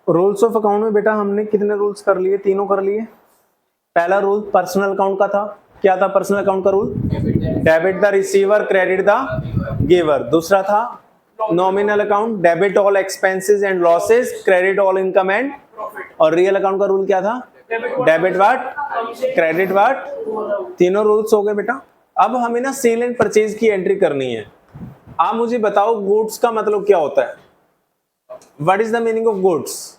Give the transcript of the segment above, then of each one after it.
Rules of account में बेटा हमने कितने रूल्स कर लिए? तीनों कर लिए। पहला रूल पर्सनल अकाउंट का था, क्या था पर्सनल अकाउंट का rule? Debit the receiver, credit the giver. दूसरा था nominal account, debit all expenses and losses, credit all income and. और रियल अकाउंट का रूल क्या था? Debit what, credit what. तीनों रूल्स हो गए बेटा। अब हमें ना सेल एंड परचेज की एंट्री करनी है। आप मुझे बताओ गुड्स का मतलब क्या होता है? What is the meaning of goods?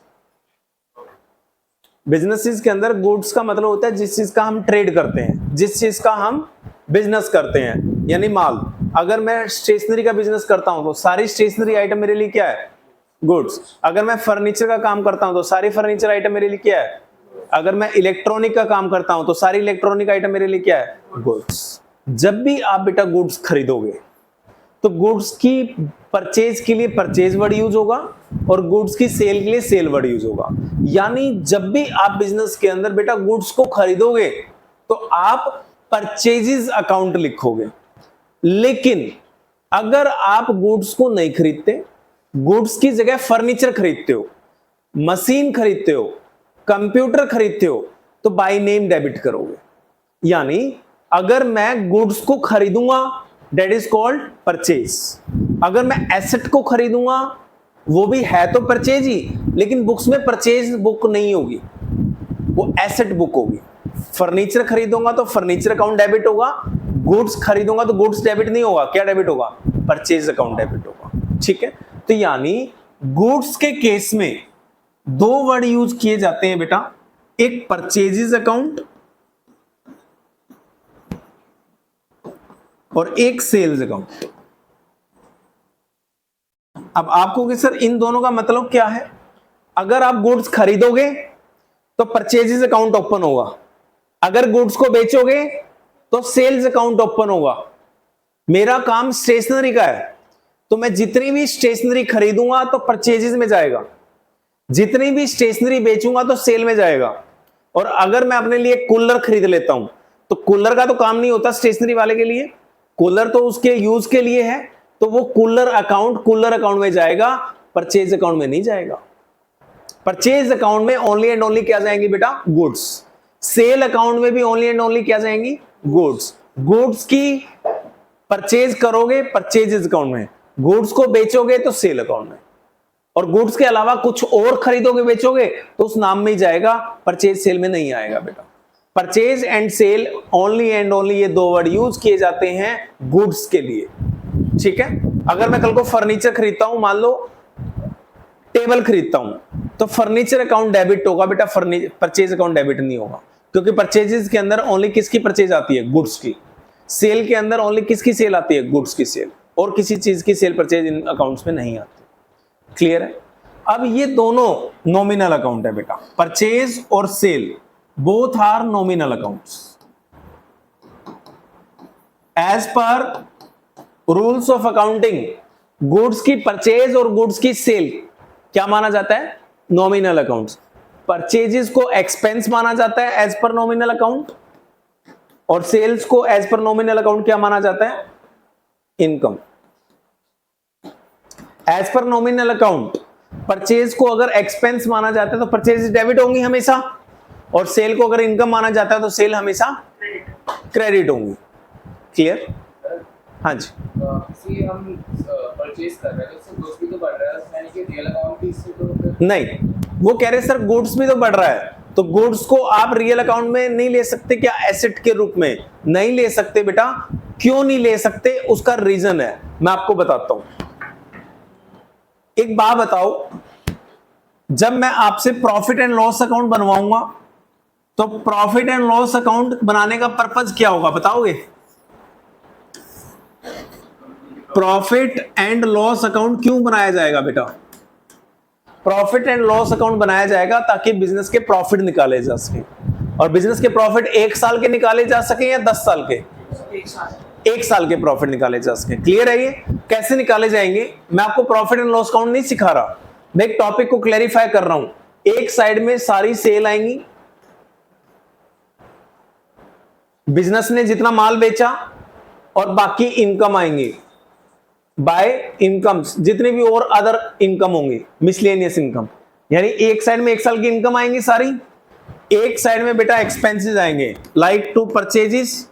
Businesses के अंदर गुड्स का मतलब होता है जिस चीज का हम ट्रेड करते हैं, जिस चीज का हम बिजनेस करते हैं, यानी माल। अगर मैं स्टेशनरी का बिजनेस करता हूं तो सारी स्टेशनरी आइटम मेरे लिए क्या है? गुड्स। अगर मैं फर्नीचर का काम करता हूं तो सारी फर्नीचर आइटम मेरे लिए क्या है? अगर मैं इलेक्ट्रॉनिक का काम करता हूं तो सारी इलेक्ट्रॉनिक आइटम मेरे लिए क्या है? गुड्स। जब भी आप बेटा गुड्स खरीदोगे तो गुड्स की परचेज के लिए परचेज वर्ड यूज होगा और गुड्स की सेल के लिए सेल वर्ड यूज होगा। यानी जब भी आप बिजनेस के अंदर बेटा गुड्स को खरीदोगे तो आप परचेजेस अकाउंट लिखोगे। लेकिन अगर आप गुड्स को नहीं खरीदते, गुड्स की जगह फर्नीचर खरीदते हो, मशीन खरीदते हो, कंप्यूटर खरीदते हो, तो बाय नेम डेबिट करोगे। यानी अगर मैं गुड्स को खरीदूंगा डेट इज कॉल्ड परचेज। अगर मैं एसेट को खरीदूंगा वो भी है तो परचेज ही, लेकिन बुक्स में परचेज बुक नहीं होगी, वो एसेट बुक होगी। फर्नीचर खरीदूंगा तो फर्नीचर अकाउंट डेबिट होगा, गुड्स खरीदूंगा तो गुड्स डेबिट नहीं होगा, क्या डेबिट होगा? परचेज अकाउंट डेबिट होगा। ठीक है, तो यानी गुड्स के केस में दो वर्ड यूज किए जाते हैं बेटा, एक परचेजेस अकाउंट और एक सेल्स अकाउंट। अब आपको कि सर इन दोनों का मतलब क्या है? अगर आप गुड्स खरीदोगे तो परचेजेस अकाउंट ओपन होगा, अगर गुड्स को बेचोगे तो सेल्स अकाउंट ओपन होगा। मेरा काम स्टेशनरी का है तो मैं जितनी भी स्टेशनरी खरीदूंगा तो परचेजेस में जाएगा, जितनी भी स्टेशनरी बेचूंगा तो सेल में जाएगा। और अगर मैं अपने लिए कूलर खरीद लेता हूं तो कूलर का तो काम नहीं होता स्टेशनरी वाले के लिए, कूलर तो उसके यूज के लिए है, तो वो कूलर अकाउंट में जाएगा, परचेज अकाउंट में नहीं जाएगा। परचेज अकाउंट में ओनली एंड ओनली क्या जाएंगी बेटा? गुड्स। सेल अकाउंट में भी ओनली एंड ओनली क्या जाएंगी? गुड्स। गुड्स की परचेज करोगे परचेज अकाउंट में, गुड्स को बेचोगे तो सेल अकाउंट में, और गुड्स के अलावा कुछ और खरीदोगे बेचोगे तो उस नाम में ही जाएगा, परचेज सेल में नहीं आएगा बेटा। Purchase and sale only and only ये दो वर्ड यूज किए जाते हैं गुड्स के लिए। ठीक है, अगर मैं कल को फर्नीचर खरीदता हूं, मान लो टेबल खरीदता हूं, तो फर्नीचर अकाउंट डेबिट होगा बेटा, परचेज अकाउंट डेबिट नहीं होगा, क्योंकि परचेजेस के अंदर ओनली किसकी परचेज आती है? गुड्स की। सेल के अंदर ओनली किसकी सेल आती है? गुड्स की सेल, और किसी चीज की सेल परचेज इन अकाउंट्स में नहीं आती। क्लियर है? अब ये दोनों नॉमिनल अकाउंट है बेटा, परचेज और sale both are nominal accounts. As per rules of accounting goods की परचेज और गुड्स की सेल क्या माना जाता है? Nominal accounts. परचेजेस को एक्सपेंस माना जाता है एज पर नॉमिनल अकाउंट, और सेल्स को एज पर नॉमिनल अकाउंट क्या माना जाता है? इनकम। एज पर नॉमिनल अकाउंट परचेज को अगर एक्सपेंस माना जाता है तो परचेज डेबिट होंगी हमेशा, और सेल को अगर इनकम माना जाता है तो सेल हमेशा क्रेडिट होंगी। क्लियर? हाँ जी। हम परचेज कर रहे हैं तो गुड्स भी तो बढ़ रहा है, यानी कि रियल अकाउंट भी इससे तो नहीं, वो कह रहे सर गुड्स भी तो बढ़ रहा है, तो गुड्स को आप रियल अकाउंट में नहीं ले सकते क्या? एसेट के रूप में नहीं ले सकते बेटा। क्यों नहीं ले सकते? उसका रीजन है, मैं आपको बताता हूं। एक बात बताओ, जब मैं आपसे प्रॉफिट एंड लॉस अकाउंट बनवाऊंगा तो प्रॉफिट एंड लॉस अकाउंट बनाने का पर्पज क्या होगा बताओगे? प्रॉफिट एंड लॉस अकाउंट क्यों बनाया जाएगा बेटा? प्रॉफिट एंड लॉस अकाउंट बनाया जाएगा ताकि बिजनेस के प्रॉफिट निकाले जा सके, और बिजनेस के प्रॉफिट 1 साल के निकाले जा सके या 10 साल के? 1 साल के प्रॉफिट निकाले जा सके। क्लियर है? ये कैसे निकाले जाएंगे? मैं आपको प्रॉफिट एंड लॉस अकाउंट नहीं सिखा रहा, मैं एक टॉपिक को क्लैरिफाई कर रहा हूं। एक साइड में सारी सेल आएंगी, बिजनेस ने जितना माल बेचा, और बाकी इनकम आएंगी बाय इनकम्स, जितने भी और अदर इनकम होंगे, मिसलेनियस इनकम। यानी एक साइड में एक साल की इनकम आएंगी सारी, एक साइड में बेटा एक्सपेंसेस आएंगे, लाइक टू परचेजेस,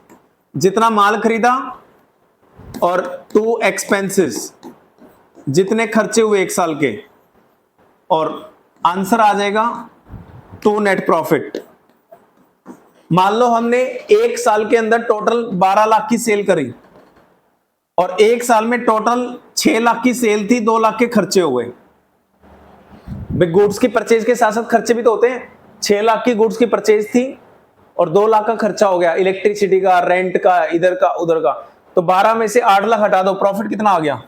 जितना माल खरीदा, और टू एक्सपेंसेस, जितने खर्चे हुए एक साल के, और आंसर आ जाएगा टू नेट प्रॉफिट। मान लो हमने एक साल के अंदर टोटल 12 लाख की सेल करी और एक साल में टोटल 6 लाख की सेल थी, 2 लाख के खर्चे हुए। भाई गुड्स की परचेज के साथ साथ खर्चे भी तो होते हैं। 6 लाख की गुड्स की परचेज थी और 2 लाख का खर्चा हो गया, इलेक्ट्रिसिटी का, रेंट का, इधर का उधर का, तो 12 में से 8 लाख हटा दो, प्रॉफिट कितना आ गया?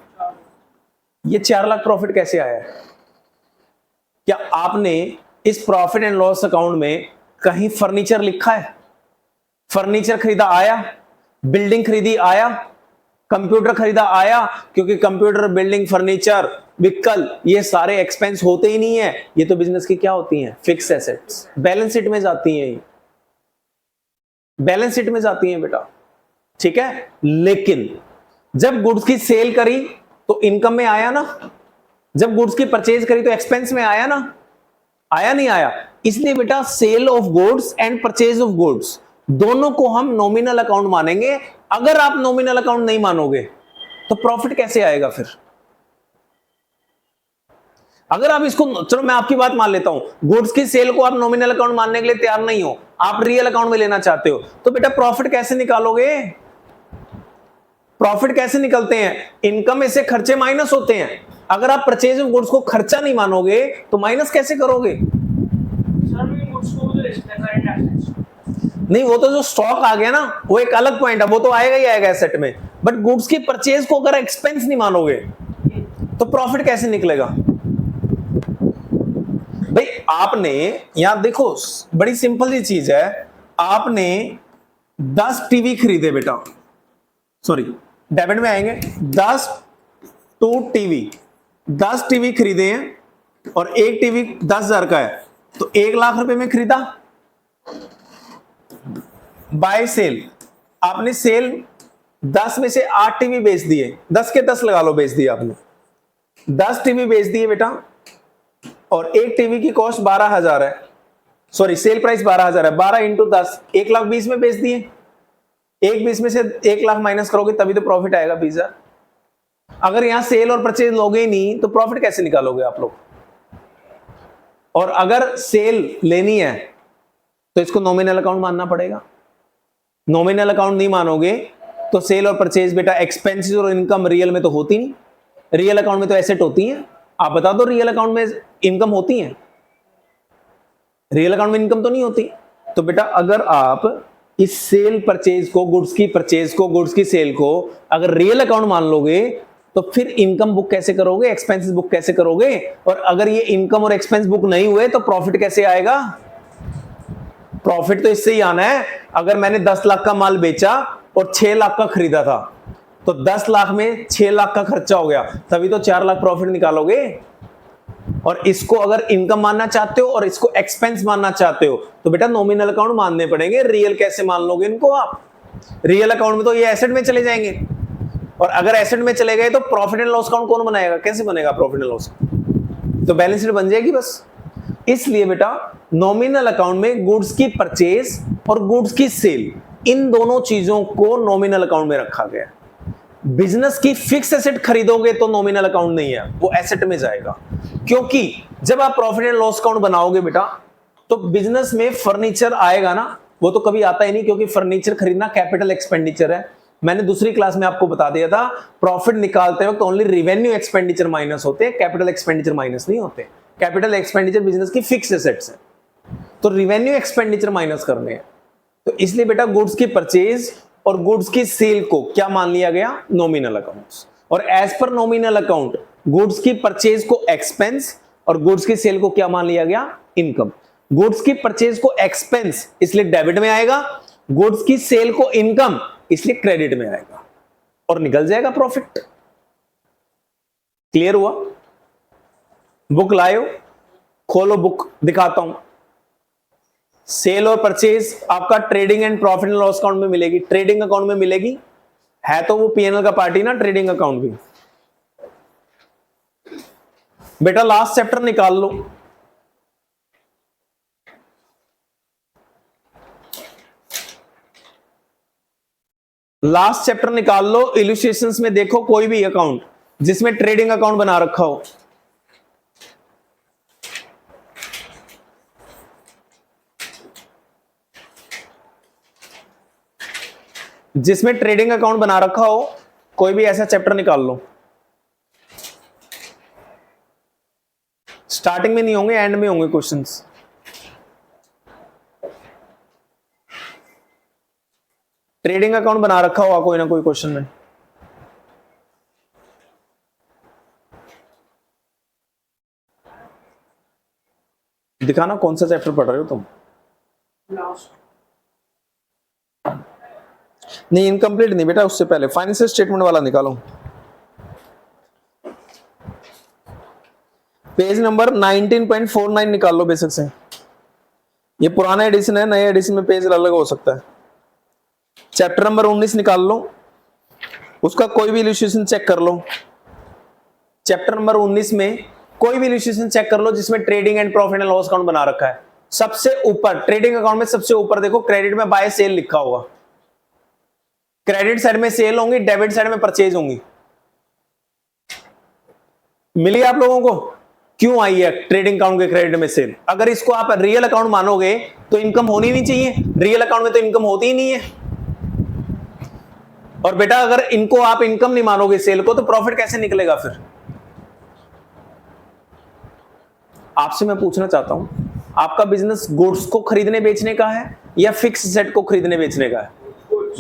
ये 4 लाख प्रॉफिट कैसे आया है? क्या आपने इस प्रॉफिट एंड लॉस अकाउंट में कहीं फर्नीचर लिखा है? फर्नीचर खरीदा आया, बिल्डिंग खरीदी आया, कंप्यूटर खरीदा आया, क्योंकि कंप्यूटर, बिल्डिंग, फर्नीचर, व्हीकल, ये सारे एक्सपेंस होते ही नहीं है। ये तो बिजनेस की क्या होती हैं? फिक्स एसेट्स, बैलेंस शीट में जाती हैं, बैलेंस शीट में जाती हैं बेटा, ठीक है। लेकिन जब गुड्स की सेल करी तो इनकम में आया ना, जब गुड्स की परचेज करी तो एक्सपेंस में आया ना, आया नहीं आया? इसलिए बेटा sale of goods and purchase of goods दोनों को हम नॉमिनल अकाउंट मानेंगे। अगर आप नॉमिनल अकाउंट नहीं मानोगे तो प्रॉफिट कैसे आएगा फिर? अगर आप इसको, चलो मैं आपकी बात मान लेता हूं, गुड्स की सेल को आप नॉमिनल अकाउंट मानने के लिए तैयार नहीं हो, आप रियल अकाउंट में लेना चाहते हो, तो बेटा प्रॉफिट कैसे निकालोगे? प्रॉफिट कैसे निकलते हैं? इनकम में से खर्चे माइनस होते हैं। अगर आप परचेज ऑफ गुड्स को खर्चा नहीं मानोगे तो माइनस कैसे करोगे? नहीं, वो तो जो स्टॉक आ गया ना, वो एक अलग पॉइंट है, वो तो आएगा ही आएगा एसेट में। बट गुड्स की परचेज को अगर एक्सपेंस नहीं मानोगे तो प्रॉफिट कैसे निकलेगा? भाई आपने यहां देखो, बड़ी सिंपल सी चीज है, आपने 10 टीवी खरीदे बेटा, सॉरी डेबिट में आएंगे, 10 टीवी, 10 टीवी खरीदे हैं और एक टीवी 10,000 का है, तो 1 लाख रुपए में खरीदा। बाय सेल, आपने सेल 10 में से 8 टीवी बेच दिए, 10 के 10 लगा लो, बेच दिए आपने, 10 टीवी बेच दिए बेटा, और एक टीवी की कॉस्ट 12,000 है, सॉरी सेल प्राइस 12,000 है, 12 इंटू 10, 1,20,000 में बेच दिए। 1,20,000 में से 1 लाख माइनस करोगे तभी तो प्रॉफिट आएगा 20,000। अगर यहां सेल और परचेज लोगे ही नहीं तो प्रॉफिट कैसे निकालोगे आप लोग? और अगर सेल लेनी है तो इसको नॉमिनल अकाउंट मानना पड़ेगा। नॉमिनल अकाउंट नहीं मानोगे तो सेल और परचेज बेटा एक्सपेंसेस और इनकम रियल में तो होती नहीं, रियल अकाउंट में तो एसेट होती है। आप बता दो, रियल अकाउंट में इनकम होती है? रियल अकाउंट में इनकम तो नहीं होती। तो बेटा अगर आप इस सेल परचेज को, गुड्स की परचेज को, गुड्स की सेल को अगर रियल अकाउंट मान लोगे तो फिर इनकम बुक कैसे करोगे, एक्सपेंसेस बुक कैसे करोगे? और अगर ये इनकम और एक्सपेंस बुक नहीं हुए तो प्रॉफिट कैसे आएगा? प्रॉफिट तो इससे ही आना है, अगर मैंने 10 लाख का माल बेचा और 6 लाख का खरीदा था तो 10 लाख में 6 लाख का खर्चा हो गया, तभी तो 4 लाख प्रॉफिट निकालोगे। और इसको अगर इनकम मानना चाहते हो और इसको एक्सपेंस मानना चाहते हो तो बेटा नॉमिनल अकाउंट मानने पड़ेंगे। रियल कैसे मान लोगे इनको आप? रियल अकाउंट में तो ये एसेट में चले जाएंगे, और अगर एसेट में चले गए तो प्रॉफिट एंड लॉस अकाउंट कौन बनाएगा? कैसे बनेगा प्रॉफिट एंड लॉस? तो बैलेंस शीट बन जाएगी बस। इसलिए बेटा नॉमिनल अकाउंट में गुड्स की परचेज और गुड्स की सेल, इन दोनों चीजों को नॉमिनल अकाउंट में रखा गया। बिजनेस की फिक्स एसेट खरीदोगे तो नॉमिनल अकाउंट नहीं है, वो एसेट में जाएगा। क्योंकि जब आप प्रॉफिट एंड लॉस अकाउंट बनाओगे बेटा तो बिजनेस में फर्नीचर आएगा ना, वो तो कभी आता ही नहीं, क्योंकि फर्नीचर खरीदना कैपिटल एक्सपेंडिचर है। मैंने दूसरी क्लास में आपको बता दिया था, प्रॉफिट निकालते वक्त ओनली रेवेन्यू एक्सपेंडिचर माइनस होते हैं, कैपिटल एक्सपेंडिचर माइनस नहीं होते। कैपिटल एक्सपेंडिचर बिजनेस की फिक्स एसेट्स है, तो रेवेन्यू एक्सपेंडिचर माइनस करने हैं। तो इसलिए बेटा गुड्स की परचेज और गुड्स की सेल को क्या मान लिया गया? Nominal accounts. और एज पर नॉमिनल अकाउंट गुड्स की परचेज को एक्सपेंस और गुड्स की सेल को क्या मान लिया गया? इनकम। गुड्स की परचेज को एक्सपेंस इसलिए डेबिट में आएगा, गुड्स की सेल को इनकम इसलिए क्रेडिट में आएगा, और निकल जाएगा प्रॉफिट। क्लियर हुआ? बुक लायो, खोलो बुक, दिखाता हूं। सेल और परचेज आपका trading and profit and loss account में मिलेगी, ट्रेडिंग अकाउंट में मिलेगी, है तो वो पीएनएल का पार्टी ना, ट्रेडिंग अकाउंट भी। बेटा लास्ट चैप्टर निकाल लो, लास्ट चैप्टर निकाल लो, इलस्ट्रेशंस में देखो कोई भी अकाउंट जिसमें ट्रेडिंग अकाउंट बना रखा हो, जिसमें ट्रेडिंग अकाउंट बना रखा हो, कोई भी ऐसा चैप्टर निकाल लो। स्टार्टिंग में नहीं होंगे, एंड में होंगे क्वेश्चंस। ट्रेडिंग अकाउंट बना रखा होगा कोई ना कोई क्वेश्चन में। दिखाना कौन सा चैप्टर पढ़ रहे हो तुम। नहीं, इनकम्प्लीट नहीं बेटा, उससे पहले फाइनेंशियल स्टेटमेंट वाला निकालो। पेज नंबर 19.49 निकाल लो बेसिक से। ये पुराना एडिशन है, नए एडिशन में पेज अलग हो सकता है। चैप्टर नंबर 19 निकाल लो, उसका कोई भी इलस्ट्रेशन चेक कर लो। चैप्टर नंबर 19 में कोई भी इलस्ट्रेशन चेक कर लो जिसमें trading and profit and loss account बना रखा है। सबसे ऊपर ट्रेडिंग अकाउंट में सबसे ऊपर देखो, क्रेडिट में बाय सेल लिखा होगा। क्रेडिट साइड में सेल होंगी, डेबिट साइड में परचेज होंगी। मिली आप लोगों को? क्यों आई है ट्रेडिंग अकाउंट के क्रेडिट में सेल? अगर इसको आप रियल अकाउंट मानोगे तो इनकम होनी नहीं चाहिए, रियल अकाउंट में तो इनकम होती ही नहीं है। और बेटा अगर इनको आप इनकम नहीं मानोगे सेल को, तो प्रॉफिट कैसे निकलेगा फिर? आपसे मैं पूछना चाहता हूं, आपका बिजनेस गुड्स को खरीदने बेचने का है या फिक्स सेट को खरीदने बेचने का है?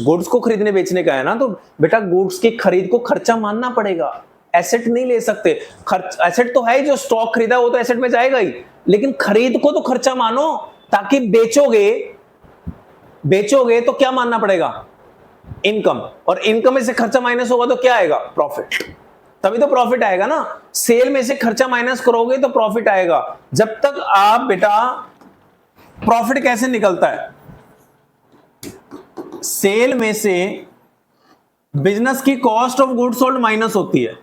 गुड्स को खरीदने बेचने का है ना, तो बेटा गुड्स की खरीद को खर्चा मानना पड़ेगा, एसेट नहीं ले सकते। खर्च एसेट तो है ही, जो स्टॉक खरीदा वो तो एसेट में जाएगा ही, लेकिन खरीद को तो खर्चा मानो, ताकि बेचोगे तो क्या मानना पड़ेगा? इनकम। और इनकम में से खर्चा माइनस होगा तो क्या आएगा? प्रॉफिट। तभी तो प्रॉफिट आएगा ना। सेल में से खर्चा माइनस करोगे तो प्रॉफिट आएगा। जब तक आप बेटा, प्रॉफिट कैसे निकलता है? सेल में से बिजनेस की cost of goods sold minus होती है।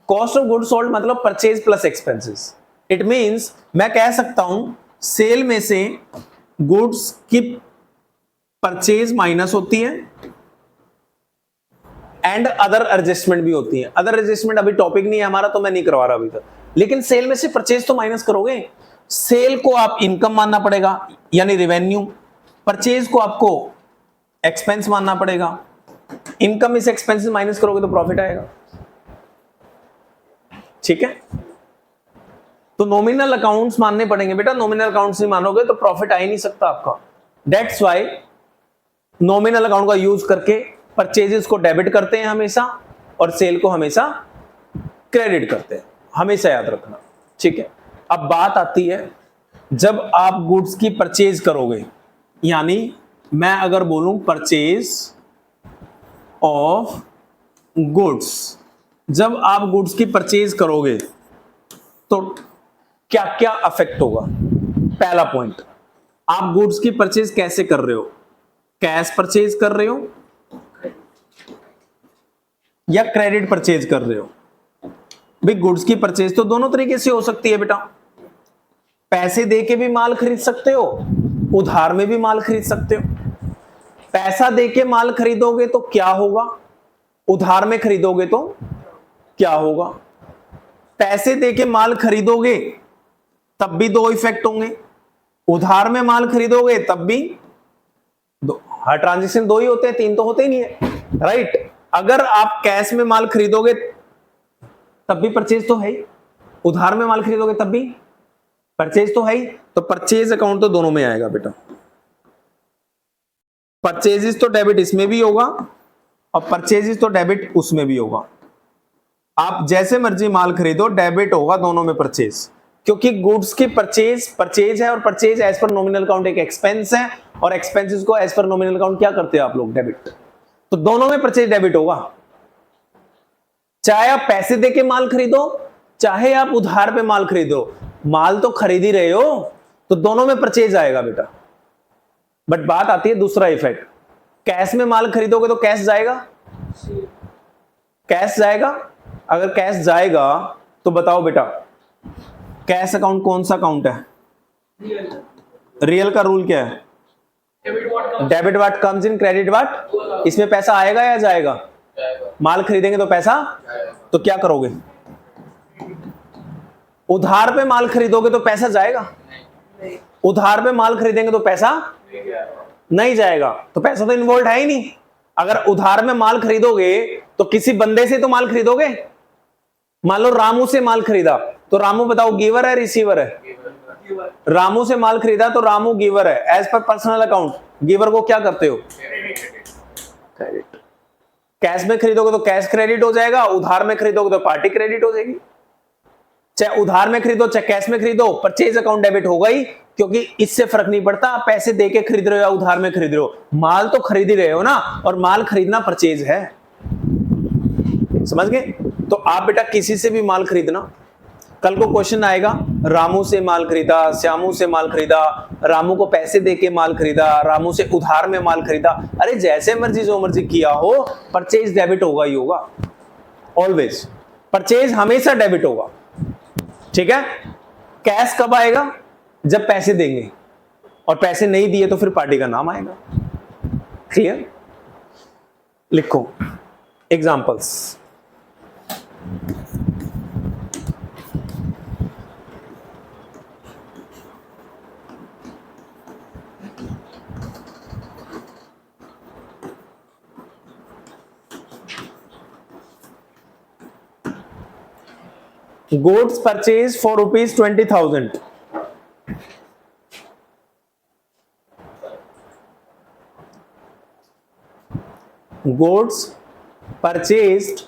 कॉस्ट ऑफ गुड्स सोल्ड मतलब purchase plus expenses. It means मैं कह सकता हूं सेल में से गुड्स की परचेज माइनस होती है एंड अदर एडजस्टमेंट भी होती है। अदर एडजस्टमेंट अभी टॉपिक नहीं है हमारा, तो मैं नहीं करवा रहा अभी तक, लेकिन सेल में से परचेज तो माइनस करोगे। सेल को आप इनकम मानना पड़ेगा यानी रेवेन्यू, परचेज को आपको एक्सपेंस मानना पड़ेगा। इनकम में से एक्सपेंसेस माइनस करोगे तो प्रॉफिट आएगा। ठीक है, तो नॉमिनल अकाउंट्स मानने पड़ेंगे बेटा। नॉमिनल अकाउंट्स नहीं मानोगे तो प्रॉफिट आ ही नहीं सकता आपका। दैट्स व्हाई नॉमिनल अकाउंट का यूज करके परचेजेस को डेबिट करते हैं हमेशा, और सेल को हमेशा क्रेडिट करते हैं, हमेशा याद रखना। ठीक है, अब बात आती है जब आप गुड्स की परचेज करोगे, यानी मैं अगर बोलूं परचेज ऑफ गुड्स, जब आप गुड्स की परचेज करोगे तो क्या क्या अफेक्ट होगा? पहला पॉइंट, आप गुड्स की परचेज कैसे कर रहे हो? कैश परचेज कर रहे हो या क्रेडिट परचेज कर रहे हो? भाई गुड्स की परचेज तो दोनों तरीके से हो सकती है बेटा। पैसे दे के भी माल खरीद सकते हो, उधार में भी माल खरीद सकते हो। पैसा दे के माल खरीदोगे तो क्या होगा, उधार में खरीदोगे तो क्या होगा? पैसे दे के माल खरीदोगे तब भी दो इफेक्ट होंगे, उधार में माल खरीदोगे तब भी दो। हर ट्रांजेक्शन दो ही होते हैं, तीन तो होते ही नहीं है, राइट? अगर आप कैश में माल खरीदोगे तब भी परचेज तो है ही, उधार में माल खरीदोगे तब भी परचेज तो है ही। तो परचेज अकाउंट तो दोनों में आएगा बेटा। परचेजेस तो डेबिट इसमें भी होगा और परचेजेस तो डेबिट उसमें भी होगा। आप जैसे मर्जी माल खरीदो, डेबिट होगा दोनों में परचेज, क्योंकि गुड्स की परचेज है, और परचेज एज पर नॉमिनल अकाउंट एक एक्सपेंस है, और एक्सपेंसेस को एज पर नॉमिनल अकाउंट क्या करते हो आप लोग? डेबिट। तो दोनों में परचेज डेबिट होगा। चाहे आप पैसे देके माल खरीदो, चाहे आप उधार पे माल खरीदो, माल तो खरीद ही रहे हो, तो दोनों में परचेज आएगा बेटा। बट बात आती है दूसरा इफेक्ट, कैश में माल खरीदोगे तो कैश जाएगा, कैश जाएगा। अगर कैश जाएगा तो बताओ बेटा, कैश अकाउंट कौन सा अकाउंट है? रियल का रूल क्या है? Debit what comes in, credit what, इसमें पैसा आएगा या जाएगा? जाएगा। माल खरीदेंगे तो पैसा, तो क्या करोगे? उधार पे माल खरीदोगे तो पैसा जाएगा? उधार पे माल खरीदेंगे तो पैसा नहीं जाएगा, तो पैसा तो इन्वॉल्व है ही नहीं। अगर उधार में माल खरीदोगे तो किसी बंदे से तो माल खरीदोगे। मान लो रामू से माल खरीदा, तो रामू बताओ गिवर है रिसीवर है? रामू से माल खरीदा तो रामू गिवर है, as per personal account. Giver को क्या करते हो? क्रेडिट। कैश में खरीदोगे तो कैश क्रेडिट हो जाएगा, उधार में खरीदोगे तो पार्टी क्रेडिट हो जाएगी। चाहे उधार में खरीदो चाहे कैश में खरीदो, परचेज अकाउंट डेबिट होगा ही, क्योंकि इससे फर्क नहीं पड़ता आप पैसे देके खरीद रहे हो या उधार में खरीद रहे हो, माल तो खरीद ही रहे हो ना, और माल खरीदना परचेज है। समझ गए? तो आप बेटा किसी से भी माल खरीदना, कल को क्वेश्चन आएगा रामू से माल खरीदा, श्यामू से माल खरीदा, रामू को पैसे देके माल खरीदा, रामू से उधार में माल खरीदा, अरे जैसे मर्जी जो मर्जी किया हो, परचेज डेबिट होगा ही होगा। ऑलवेज परचेज हमेशा डेबिट होगा। ठीक है? कैश कब आएगा? जब पैसे देंगे, और पैसे नहीं दिए तो फिर पार्टी का नाम आएगा। क्लियर? लिखो examples. Goods purchased for rupees 20,000. Goods purchased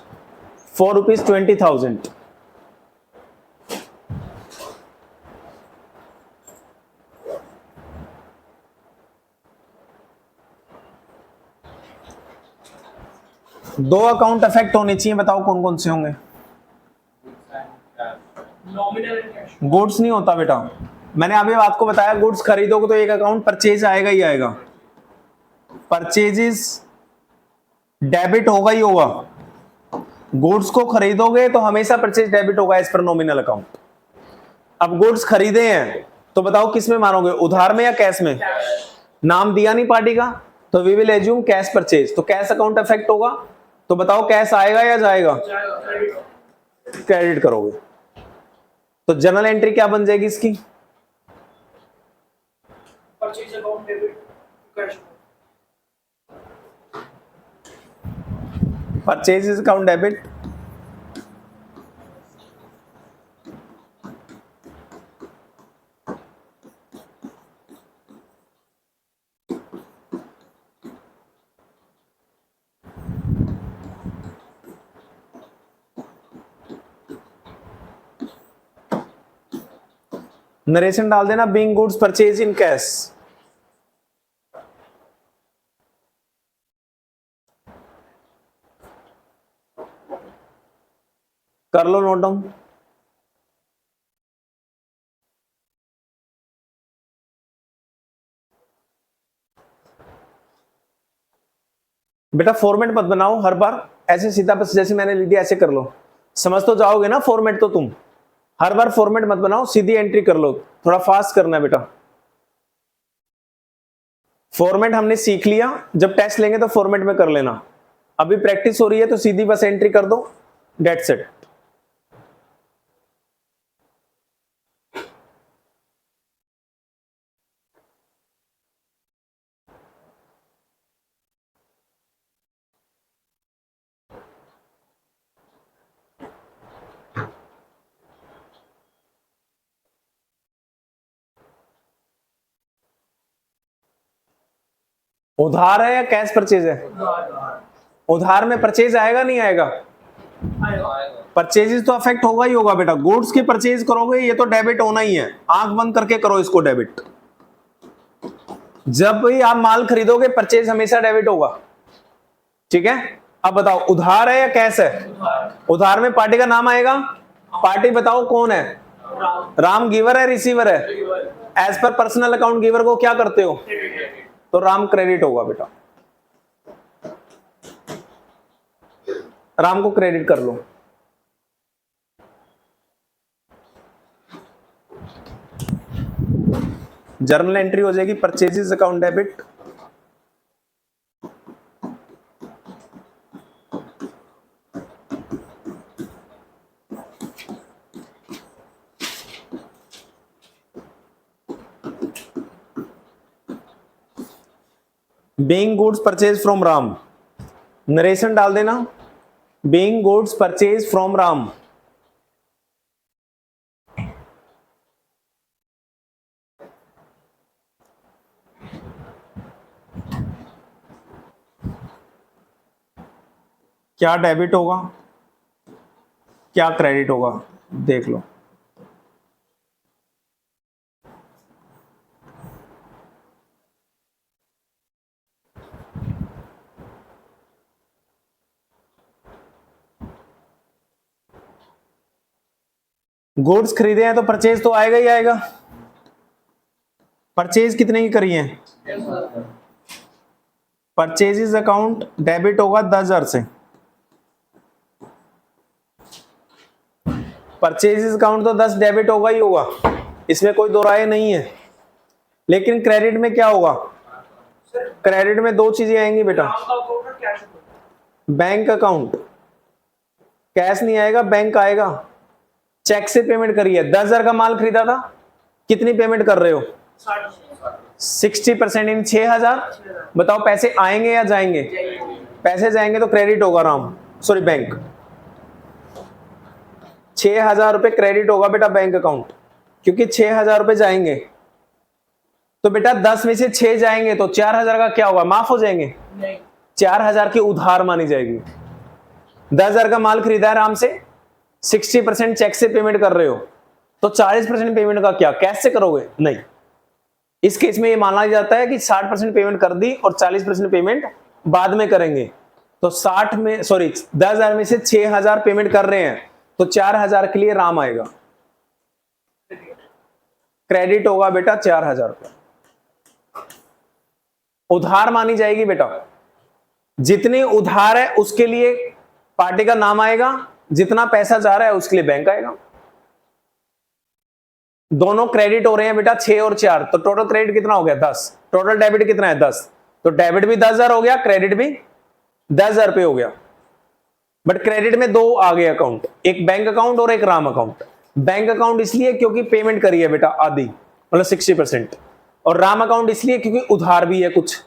for rupees 20,000. दो अकाउंट अफेक्ट होने चाहिए, बताओ कौन कौन से होंगे? गुड्स नहीं होता बेटा, मैंने अभी आपको बताया गुड्स खरीदोगे तो एक अकाउंट परचेज आएगा ही आएगा, परचेजेस डेबिट होगा ही होगा। गुड्स को खरीदोगे तो हमेशा परचेज डेबिट होगा एज पर नॉमिनल अकाउंट। अब गुड्स खरीदे हैं तो बताओ किस में मानोगे, उधार में या कैश में? नाम दिया नहीं पार्टी का, तो we will assume cash purchase, तो कैश अकाउंट अफेक्ट होगा। तो बताओ कैश आएगा या जाएगा? क्रेडिट करोगे। तो जर्नल एंट्री क्या बन जाएगी इसकी? Purchase account debit cash. Purchase account debit, narration डाल देना being goods purchase in cash. कर लो नोट डाउन। बेटा फॉर्मेट मत बनाओ हर बार ऐसे सीधा, बस जैसे मैंने लिख दिया ऐसे कर लो, समझ तो जाओगे ना फॉर्मेट। तो तुम हर बार फॉर्मेट मत बनाओ, सीधी एंट्री कर लो, थोड़ा फास्ट करना है बेटा। फॉर्मेट हमने सीख लिया, जब टेस्ट लेंगे तो फॉर्मेट में कर लेना। अभी प्रैक्टिस हो रही है तो सीधी बस एंट्री कर दो, डेट्स इट। उधार है या कैश परचेज है? उधार में परचेज आएगा नहीं आएगा? परचेजेस तो अफेक्ट होगा ही होगा बेटा। गुड्स की परचेज करोगे ये तो डेबिट होना ही है, आंख बंद करके करो इसको डेबिट। जब भी आप माल खरीदोगे परचेज हमेशा डेबिट होगा। ठीक है? अब बताओ उधार है या कैश है? उधार में पार्टी का नाम आएगा, पार्टी बताओ कौन है? राम गिवर है रिसीवर है? As per personal account giver को क्या करते हो? तो राम क्रेडिट होगा बेटा, राम को क्रेडिट कर लो। जर्नल एंट्री हो जाएगी purchases account debit, being goods purchase from Ram, narration डाल देना, being goods purchase from Ram. क्या डेबिट होगा, क्या क्रेडिट होगा, देख लो। गुड्स खरीदे हैं तो परचेज तो आएगा ही आएगा। परचेज कितने की करी है? परचेजेस अकाउंट डेबिट होगा 10,000 से। परचेजेस अकाउंट तो 10 डेबिट होगा ही होगा, इसमें कोई दो राय नहीं है। लेकिन क्रेडिट में क्या होगा? क्रेडिट में दो चीजें आएंगी बेटा, बैंक अकाउंट, कैश नहीं आएगा, बैंक आएगा। चेक से पेमेंट करी है, 10,000 का माल खरीदा था, कितनी पेमेंट कर रहे हो? 60% इन 6,000। बताओ पैसे आएंगे या जाएंगे? पैसे जाएंगे तो क्रेडिट होगा राम, सॉरी बैंक। 6,000 रुपए क्रेडिट होगा बेटा बैंक अकाउंट, क्योंकि 6,000 रुपए जाएंगे। तो बेटा 10 में से 6 जाएंगे तो 4,000 का क्या होगा? माफ हो जाएंगे? 4,000 की उधार मानी जाएगी। 10,000 का माल खरीदा है राम से, 60% चेक से पेमेंट कर रहे हो, तो 40% पेमेंट का क्या कैश से करोगे? नहीं। इस केस में ये माना जाता है कि 60% पेमेंट कर दी और 40% पेमेंट बाद में करेंगे। तो 60 में, सॉरी 10,000 में से 6,000 पेमेंट कर रहे हैं, तो 4,000 के लिए राम आएगा, क्रेडिट होगा बेटा 4,000 रुपये। उधार मानी जाएगी बेटा, जितने उधार है उसके लिए पार्टी का नाम आएगा, जितना पैसा जा रहा है उसके लिए बैंक आएगा। दोनों क्रेडिट हो रहे हैं बेटा 6 और 4, तो टोटल क्रेडिट कितना हो गया? 10। टोटल डेबिट कितना है? 10। तो डेबिट भी 10,000 हो गया, क्रेडिट भी 10,000 रुपये हो गया। बट क्रेडिट में दो आ गए अकाउंट, एक बैंक अकाउंट और एक राम अकाउंट। बैंक अकाउंट इसलिए क्योंकि पेमेंट करी है बेटा आधी, मतलब 60%, और राम अकाउंट इसलिए क्योंकि उधार भी है कुछ।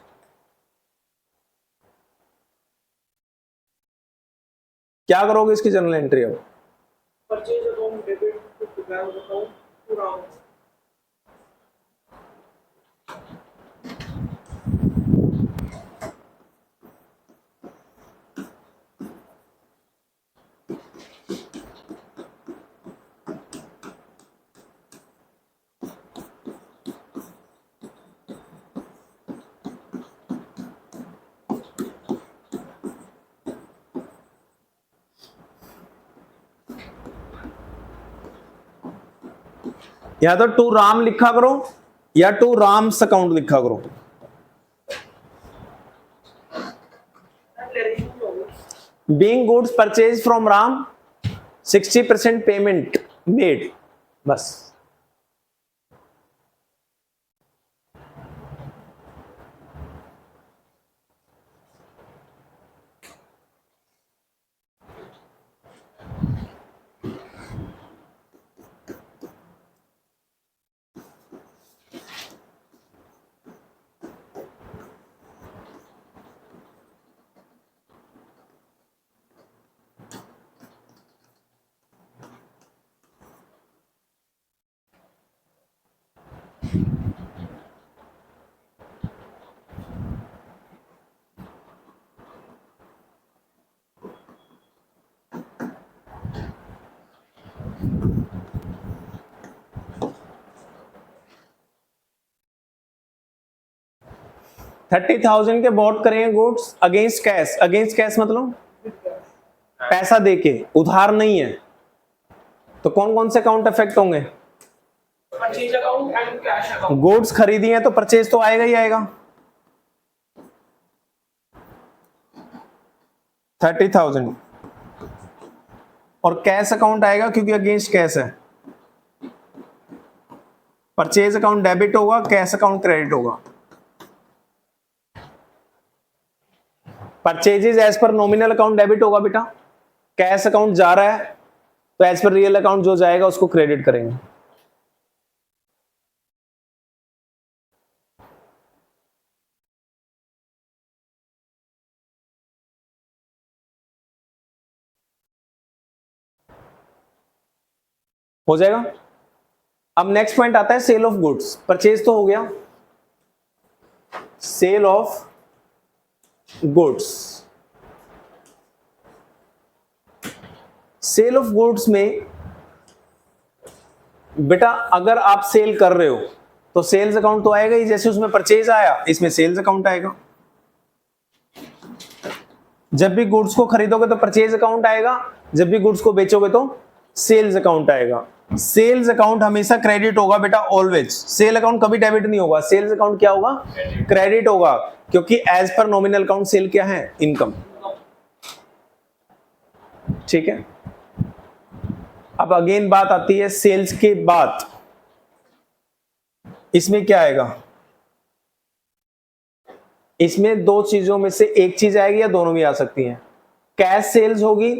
क्या करोगे इसकी जर्नल एंट्री अब? Purchase account debit to bank account to Ram. या तो टू राम लिखा करो या टू राम्स अकाउंट लिखा करो। Being goods purchase from Ram, 60% payment made, बस। $30,000 के बॉट करें goods against cash. Against cash मतलब पैसा देके, उधार नहीं है। तो कौन कौन से अकाउंट अफेक्ट होंगे? Purchase account and cash account. Goods खरीदी है तो परचेज तो आएगा ही आएगा, 30,000, और कैश अकाउंट आएगा क्योंकि अगेंस्ट कैश है। परचेज अकाउंट डेबिट होगा, कैश अकाउंट क्रेडिट होगा। परचेजेस एज पर नॉमिनल अकाउंट डेबिट होगा बेटा, कैश अकाउंट जा रहा है तो एज पर रियल अकाउंट जो जाएगा उसको क्रेडिट करेंगे। हो जाएगा। अब नेक्स्ट पॉइंट आता है सेल ऑफ गुड्स। परचेज तो हो गया, sale of goods. Sale of goods में बेटा अगर आप सेल कर रहे हो तो सेल्स अकाउंट तो आएगा ही, जैसे उसमें परचेज आया इसमें सेल्स अकाउंट आएगा। जब भी गुड्स को खरीदोगे तो परचेज अकाउंट आएगा, जब भी गुड्स को बेचोगे तो सेल्स अकाउंट आएगा। सेल्स अकाउंट हमेशा क्रेडिट होगा बेटा, ऑलवेज। सेल अकाउंट कभी डेबिट नहीं होगा। सेल्स अकाउंट क्या होगा? क्रेडिट होगा, क्योंकि as per nominal account cell क्या है? इनकम। ठीक है। अब अगेन बात आती है सेल्स के बाद, इसमें क्या आएगा? इसमें दो चीजों में से एक चीज आएगी या दोनों भी आ सकती हैं। कैश सेल्स होगी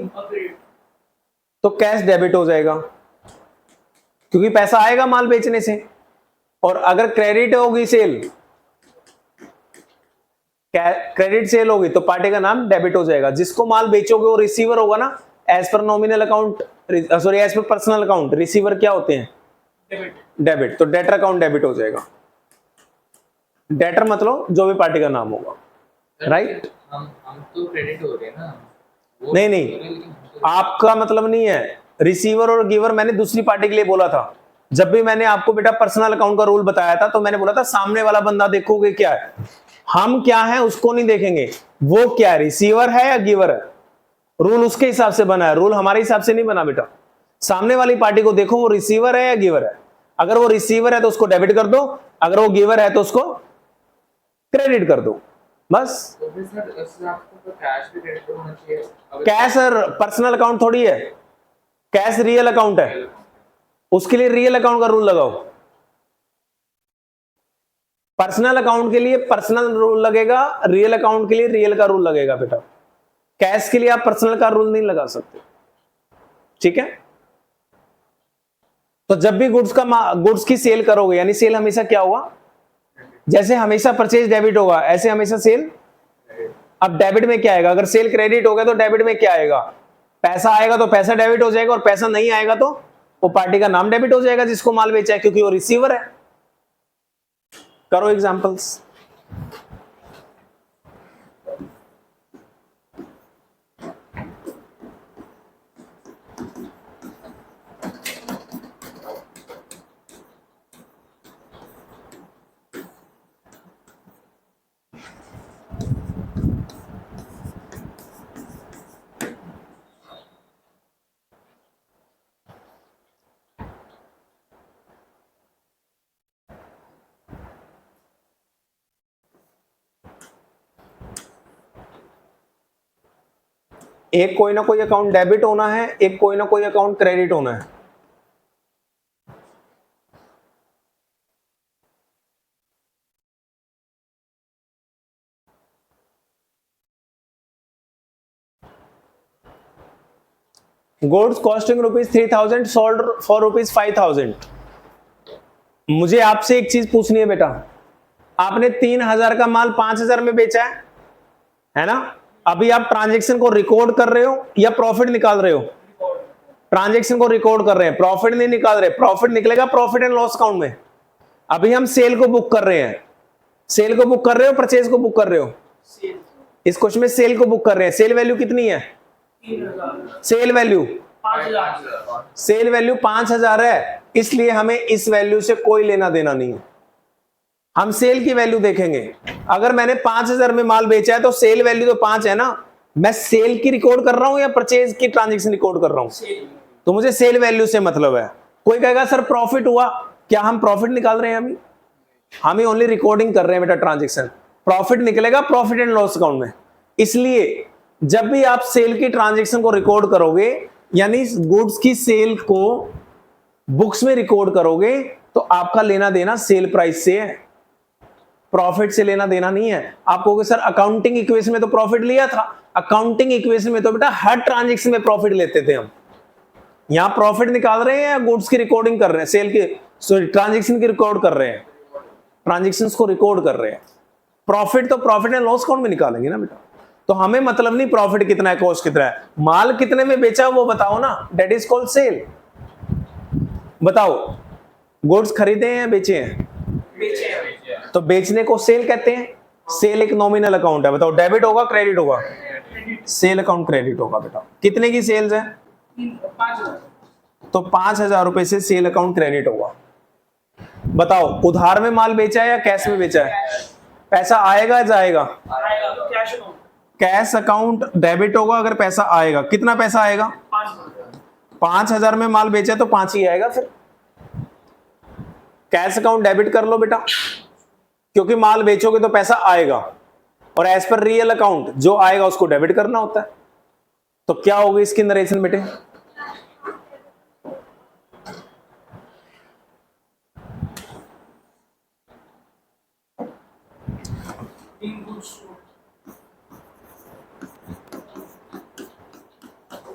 तो कैश डेबिट हो जाएगा, क्योंकि पैसा आएगा माल बेचने से। और अगर क्रेडिट होगी सेल, क्रेडिट सेल होगी तो पार्टी का नाम डेबिट हो जाएगा। जिसको माल बेचोगे वो रिसीवर होगा ना, एज पर nominal account, sorry as per personal account. Receiver क्या होते हैं? डेबिट। तो डेटर अकाउंट डेबिट हो जाएगा। डेटर मतलब जो भी पार्टी का नाम होगा, राइट? हम तो क्रेडिट हो रहे हैं ना। नहीं, आपका मतलब नहीं है। रिसीवर और गिवर मैंने दूसरी पार्टी के लिए बोला था। जब भी मैंने आपको बेटा पर्सनल अकाउंट का रूल बताया था तो मैंने बोला था सामने वाला बंदा देखोगे क्या है, हम क्या है उसको नहीं देखेंगे, वो क्या है, रिसीवर है या गिवर है। रूल उसके हिसाब से बना है, रूल हमारे हिसाब से नहीं बना बेटा। सामने वाली पार्टी को देखो वो रिसीवर है या गिवर है। अगर वो रिसीवर है तो उसको डेबिट कर दो, अगर वो गिवर है तो उसको क्रेडिट कर दो, बस। तो फिर सर आपको तो कैश भी क्रेडिट होना चाहिए। कैश और पर्सनल अकाउंट थोड़ी है, कैश रियल अकाउंट है, उसके लिए रियल अकाउंट का रूल लगाओ। पर्सनल अकाउंट के लिए पर्सनल रूल लगेगा, रियल अकाउंट के लिए रियल का रूल लगेगा बेटा। कैश के लिए आप पर्सनल का रूल नहीं लगा सकते, ठीक है। तो जब भी गुड्स की सेल करोगे, यानी सेल हमेशा क्या होगा? जैसे हमेशा परचेज डेबिट होगा ऐसे हमेशा सेल। अब डेबिट में क्या आएगा? अगर सेल क्रेडिट हो गया तो डेबिट में क्या आएगा? पैसा आएगा तो पैसा डेबिट हो जाएगा, और पैसा नहीं आएगा तो वो पार्टी का नाम डेबिट हो जाएगा जिसको माल बेचा है, क्योंकि वो रिसीवर है। करो एग्जांपल्स। एक कोई ना कोई अकाउंट डेबिट होना है, एक कोई ना कोई अकाउंट क्रेडिट होना है। Goods costing ₹3000 sold for ₹5000। मुझे आपसे एक चीज पूछनी है बेटा, आपने 3000 का माल 5000 में बेचा है ना? अभी आप ट्रांजैक्शन को रिकॉर्ड कर रहे हो या प्रॉफिट निकाल रहे हो? ट्रांजैक्शन को रिकॉर्ड कर रहे हैं, प्रॉफिट नहीं निकाल रहे। प्रॉफिट निकलेगा प्रॉफिट एंड लॉस अकाउंट में। अभी हम सेल को बुक कर रहे हैं। सेल को बुक कर रहे हो, परचेज को बुक कर रहे हो? इस क्वेश्चन में सेल को बुक कर रहे हैं। सेल वैल्यू कितनी है? 3000। Cell value 5000। सेल वैल्यू 5000 है, इसलिए हमें इस वैल्यू से कोई लेना देना नहीं है। हम सेल की वैल्यू देखेंगे। अगर मैंने 5000 में माल बेचा है तो सेल वैल्यू तो 5 है ना। मैं सेल की रिकॉर्ड कर रहा हूं या परचेज की ट्रांजैक्शन रिकॉर्ड कर रहा हूं? तो मुझे सेल वैल्यू से मतलब है। कोई कहेगा सर प्रॉफिट हुआ, क्या हम प्रॉफिट निकाल रहे हैं? अभी हम ही ओनली रिकॉर्डिंग कर रहे हैं बेटा ट्रांजैक्शन। प्रॉफिट निकलेगा प्रॉफिट एंड लॉस अकाउंट में। इसलिए जब भी आप सेल की ट्रांजैक्शन को रिकॉर्ड करोगे, यानी गुड्स की सेल को बुक्स में रिकॉर्ड करोगे, तो आपका लेना देना सेल प्राइस से है, प्रॉफिट से लेना देना नहीं है। आप कहोगे सर अकाउंटिंग इक्वेशन में तो प्रॉफिट लिया था। अकाउंटिंग इक्वेशन में तो बेटा हर ट्रांजैक्शन में प्रॉफिट लेते थे हम। यहां प्रॉफिट निकाल रहे हैं या गुड्स की रिकॉर्डिंग कर रहे हैं? सेल की, सॉरी ट्रांजैक्शन की रिकॉर्ड कर रहे हैं, ट्रांजैक्शंस को रिकॉर्ड कर रहे हैं। प्रॉफिट तो प्रॉफिट एंड लॉस अकाउंट में निकालेंगे ना बेटा। तो हमें मतलब नहीं प्रॉफिट कितना है, कॉस्ट कितना है, माल कितने में बेचा वो बताओ ना, दैट इज कॉल्ड सेल। बताओ, गुड्स खरीदे हैं या बेचे हैं? बेचे हैं। तो बेचने को सेल कहते हैं। सेल एक नॉमिनल अकाउंट है। बताओ डेबिट होगा क्रेडिट होगा? सेल अकाउंट क्रेडिट होगा बेटा। कितने की सेल्स है? 5,000। तो 5,000 रुपए से सेल अकाउंट क्रेडिट होगा। बताओ उधार में माल बेचा है या कैश में बेचा है? पैसा आएगा या जाएगा? आएगा तो cash account cash account debit होगा अगर पैसा आएगा। कितना पैसा आएगा? 5,000। 5,000 में माल बेचा तो 5 ही आएगा। फिर कैश अकाउंट डेबिट कर लो बेटा, क्योंकि माल बेचोगे तो पैसा आएगा, और एज पर रियल अकाउंट जो आएगा उसको डेबिट करना होता है। तो क्या होगी इसकी नरेशन बेटे?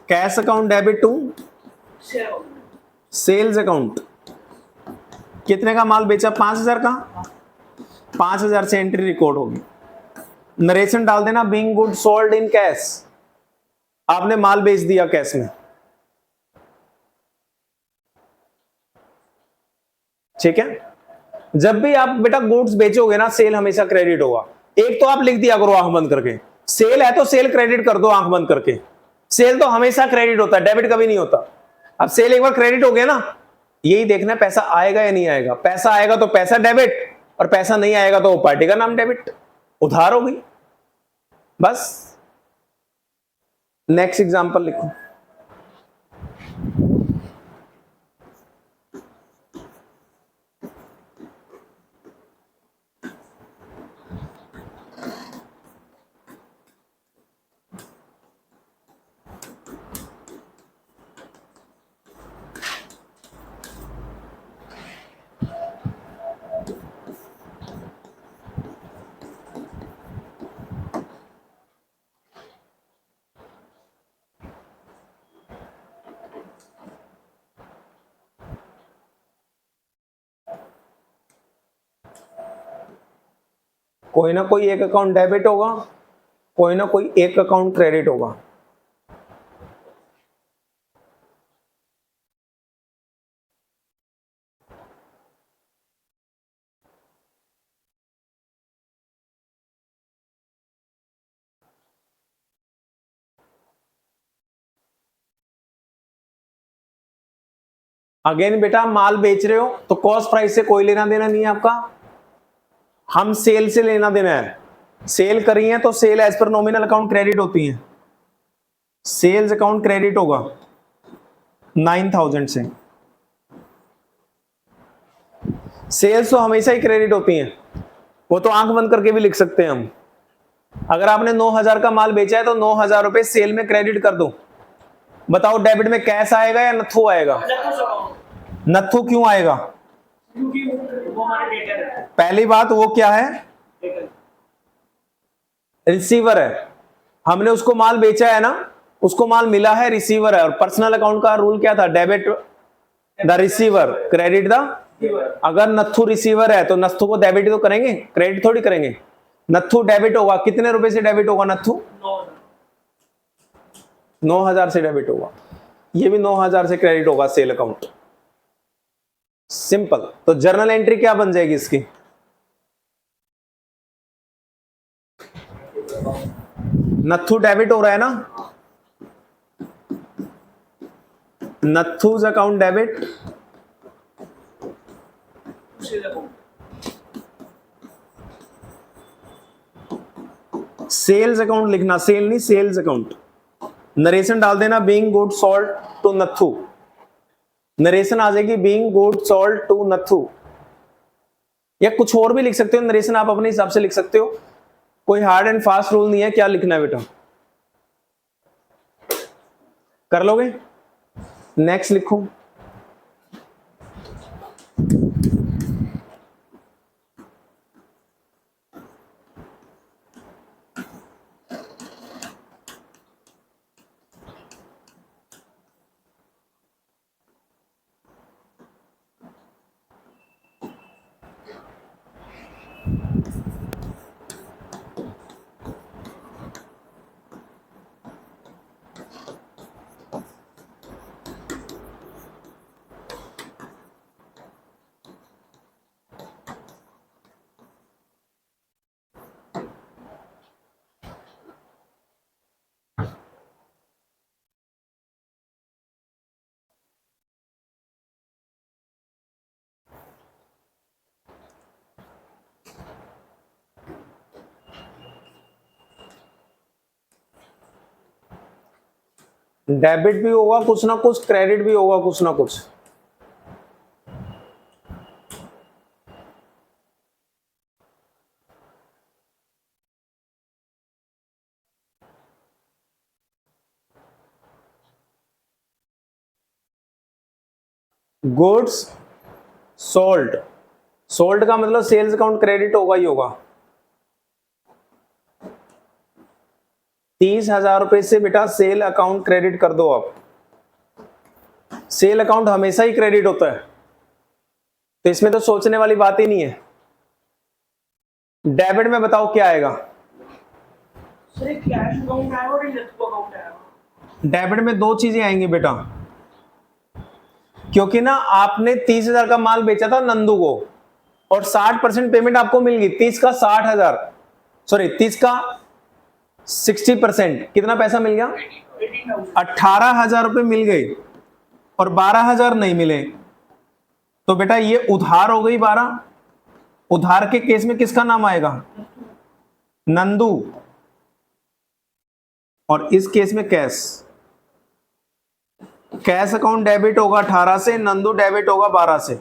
Cash account debit to sales account. कितने का माल बेचा? 5,000 का। 5,000 से एंट्री रिकॉर्ड होगी। नरेशन डाल देना, being good sold in cash. आपने माल बेच दिया कैश में, ठीक है। जब भी आप बेटा गुड्स बेचोगे ना, सेल हमेशा क्रेडिट होगा। एक तो आप लिख दिया करो आंख बंद करके, सेल है तो सेल क्रेडिट कर दो आंख बंद करके। सेल तो हमेशा क्रेडिट होता है, डेबिट कभी नहीं होता। अब सेल एक बार क्रेडिट हो गया ना, यही देखना है पैसा आएगा या नहीं आएगा। पैसा आएगा तो पैसा डेबिट, और पैसा नहीं आएगा तो वो पार्टी का नाम डेबिट, उधार हो गई। बस नेक्स्ट एग्जांपल लिखो। कोई ना कोई एक अकाउंट डेबिट होगा, कोई ना कोई एक अकाउंट क्रेडिट होगा। अगेन बेटा माल बेच रहे हो तो कॉस्ट प्राइस से कोई लेना देना नहीं है आपका, हम सेल से लेना देना है। सेल करी है तो सेल एज पर नॉमिनल अकाउंट क्रेडिट होती है। सेल्स अकाउंट क्रेडिट होगा 9,000 से। सेल्स तो हमेशा ही क्रेडिट होती हैं, वो तो आंख बंद करके भी लिख सकते हैं हम। अगर आपने 9,000 का माल बेचा है तो 9,000 रुपए सेल में क्रेडिट कर दो। बताओ डेबिट में कैश आएगा या नथू आएगा? नथू क्यों आएगा? क्योंकि वो हमारे डेटर है। पहली बात वो क्या है? डेटर। रिसीवर है। हमने उसको माल बेचा है ना, उसको माल मिला है, रिसीवर है। और पर्सनल अकाउंट का रूल क्या था? Debit the receiver, credit the. अगर नथु रिसीवर है तो नथु को डेबिट तो करेंगे, क्रेडिट थोड़ी करेंगे। नथु डेबिट होगा। कितने रुपए से डेबिट होगा नथु? 9,000 से डेबिट होगा। ये भी 9,000 से क्रेडिट होगा सेल अकाउंट। सिंपल। तो जर्नल एंट्री क्या बन जाएगी इसकी? नथु डेबिट हो रहा है ना, Nathu's account debit, sales account लिखना, सेल नहीं सेल्स अकाउंट। नरेशन डाल देना being good sold to Nathu. Narration आ जाएगी being good sold to Nathu, या कुछ और भी लिख सकते हो। नरेशन आप अपने हिसाब से लिख सकते हो, कोई हार्ड एंड फास्ट रूल नहीं है क्या लिखना है बेटा, कर लोगे। नेक्स्ट लिखो। डेबिट भी होगा कुछ ना कुछ, क्रेडिट भी होगा कुछ ना कुछ। गुड्स सोल्ड, सोल्ड का मतलब सेल्स अकाउंट क्रेडिट होगा ही होगा। 30,000 रुपए से बेटा सेल अकाउंट क्रेडिट कर दो आप। सेल अकाउंट हमेशा ही क्रेडिट होता है, तो इसमें तो सोचने वाली बात ही नहीं है। डेबिट में बताओ क्या आएगा? सर एक कैश अकाउंट आएगा और एक नेटवर्क अकाउंट आएगा। डेबिट में दो चीजें आएंगी बेटा, क्योंकि ना आपने 30,000 का माल बेचा था नंदू को और 60% पेमेंट आपको मिल गई। 30 का 60,000, सॉरी 30 का 60%, कितना पैसा मिल गया? 18,000 रुपए मिल गए और 12,000 नहीं मिले, तो बेटा ये उधार हो गई 12। उधार के केस में किसका नाम आएगा? नंदू। और इस केस में कैश, कैश अकाउंट डेबिट होगा 18 से, नंदू डेबिट होगा 12 से।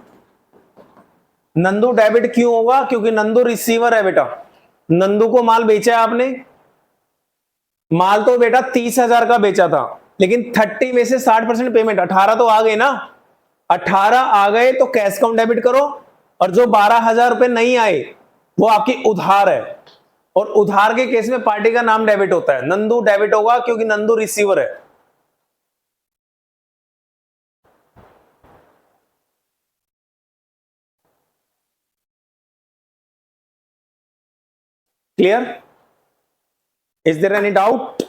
नंदू डेबिट क्यों होगा? क्योंकि नंदू रिसीवर है बेटा। नंदू को माल बेचा है आपने, माल तो बेटा 30,000 का बेचा था, लेकिन 30 में से 60% पेमेंट 18 तो आ गए ना। 18 आ गए तो कैश अकाउंट डेबिट करो, और जो 12,000 रुपए नहीं आए वो आपकी उधार है, और उधार के केस में पार्टी का नाम डेबिट होता है। नंदू डेबिट होगा क्योंकि नंदू रिसीवर है। Clear? Is there any doubt?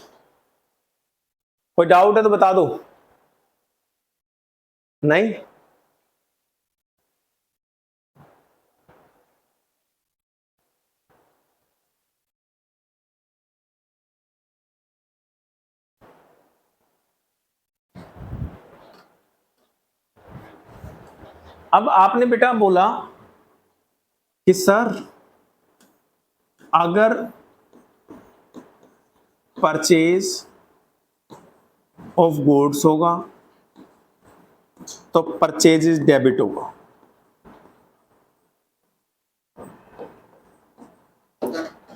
कोई डाउट है तो बता दो। नहीं? अब आपने बेटा बोला कि सर अगर परचेज ऑफ गुड्स होगा तो परचेज इज डेबिट होगा।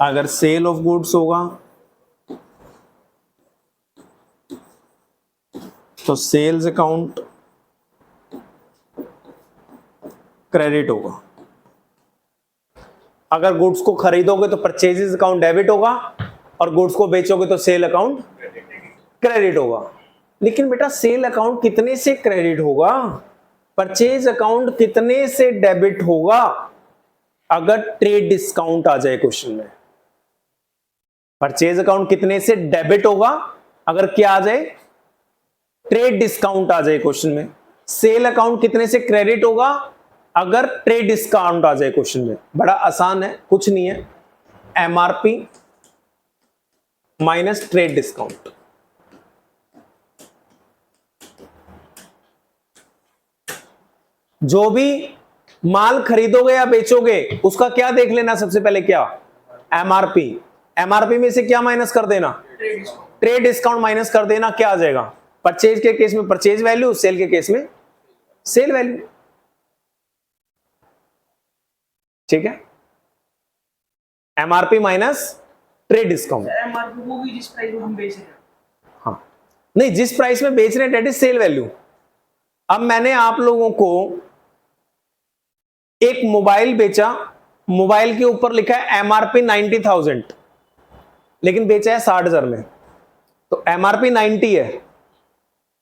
अगर सेल ऑफ गुड्स होगा तो सेल्स अकाउंट क्रेडिट होगा। अगर गुड्स को खरीदोगे तो परचेजेस अकाउंट डेबिट होगा, और गुड्स को बेचोगे तो सेल अकाउंट क्रेडिट होगा। लेकिन बेटा सेल अकाउंट कितने से क्रेडिट होगा, परचेज अकाउंट कितने से डेबिट होगा? अगर ट्रेड डिस्काउंट आ जाए क्वेश्चन में, परचेज अकाउंट कितने से डेबिट होगा अगर क्या आ जाए? ट्रेड डिस्काउंट आ जाए क्वेश्चन में। सेल अकाउंट कितने से क्रेडिट होगा अगर ट्रेड डिस्काउंट आ जाए क्वेश्चन में? बड़ा आसान है, कुछ नहीं है, एमआरपी माइनस ट्रेड डिस्काउंट। जो भी माल खरीदोगे या बेचोगे उसका क्या देख लेना सबसे पहले? क्या? एमआरपी। एमआरपी में से क्या माइनस कर देना? ट्रेड डिस्काउंट माइनस कर देना। क्या आ जाएगा? परचेज के केस में परचेज वैल्यू, सेल के केस में सेल वैल्यू। ठीक है, MRP minus trade discount. MRP वो भी जिस प्राइस में हम बेच रहे हैं। हाँ, नहीं, जिस प्राइस में बेच रहे हैं डेट इज सेल वैल्यू। अब मैंने आप लोगों को एक मोबाइल बेचा, मोबाइल के ऊपर लिखा है एमआरपी 90,000, लेकिन बेचा है 60,000 में, तो एमआरपी 90 है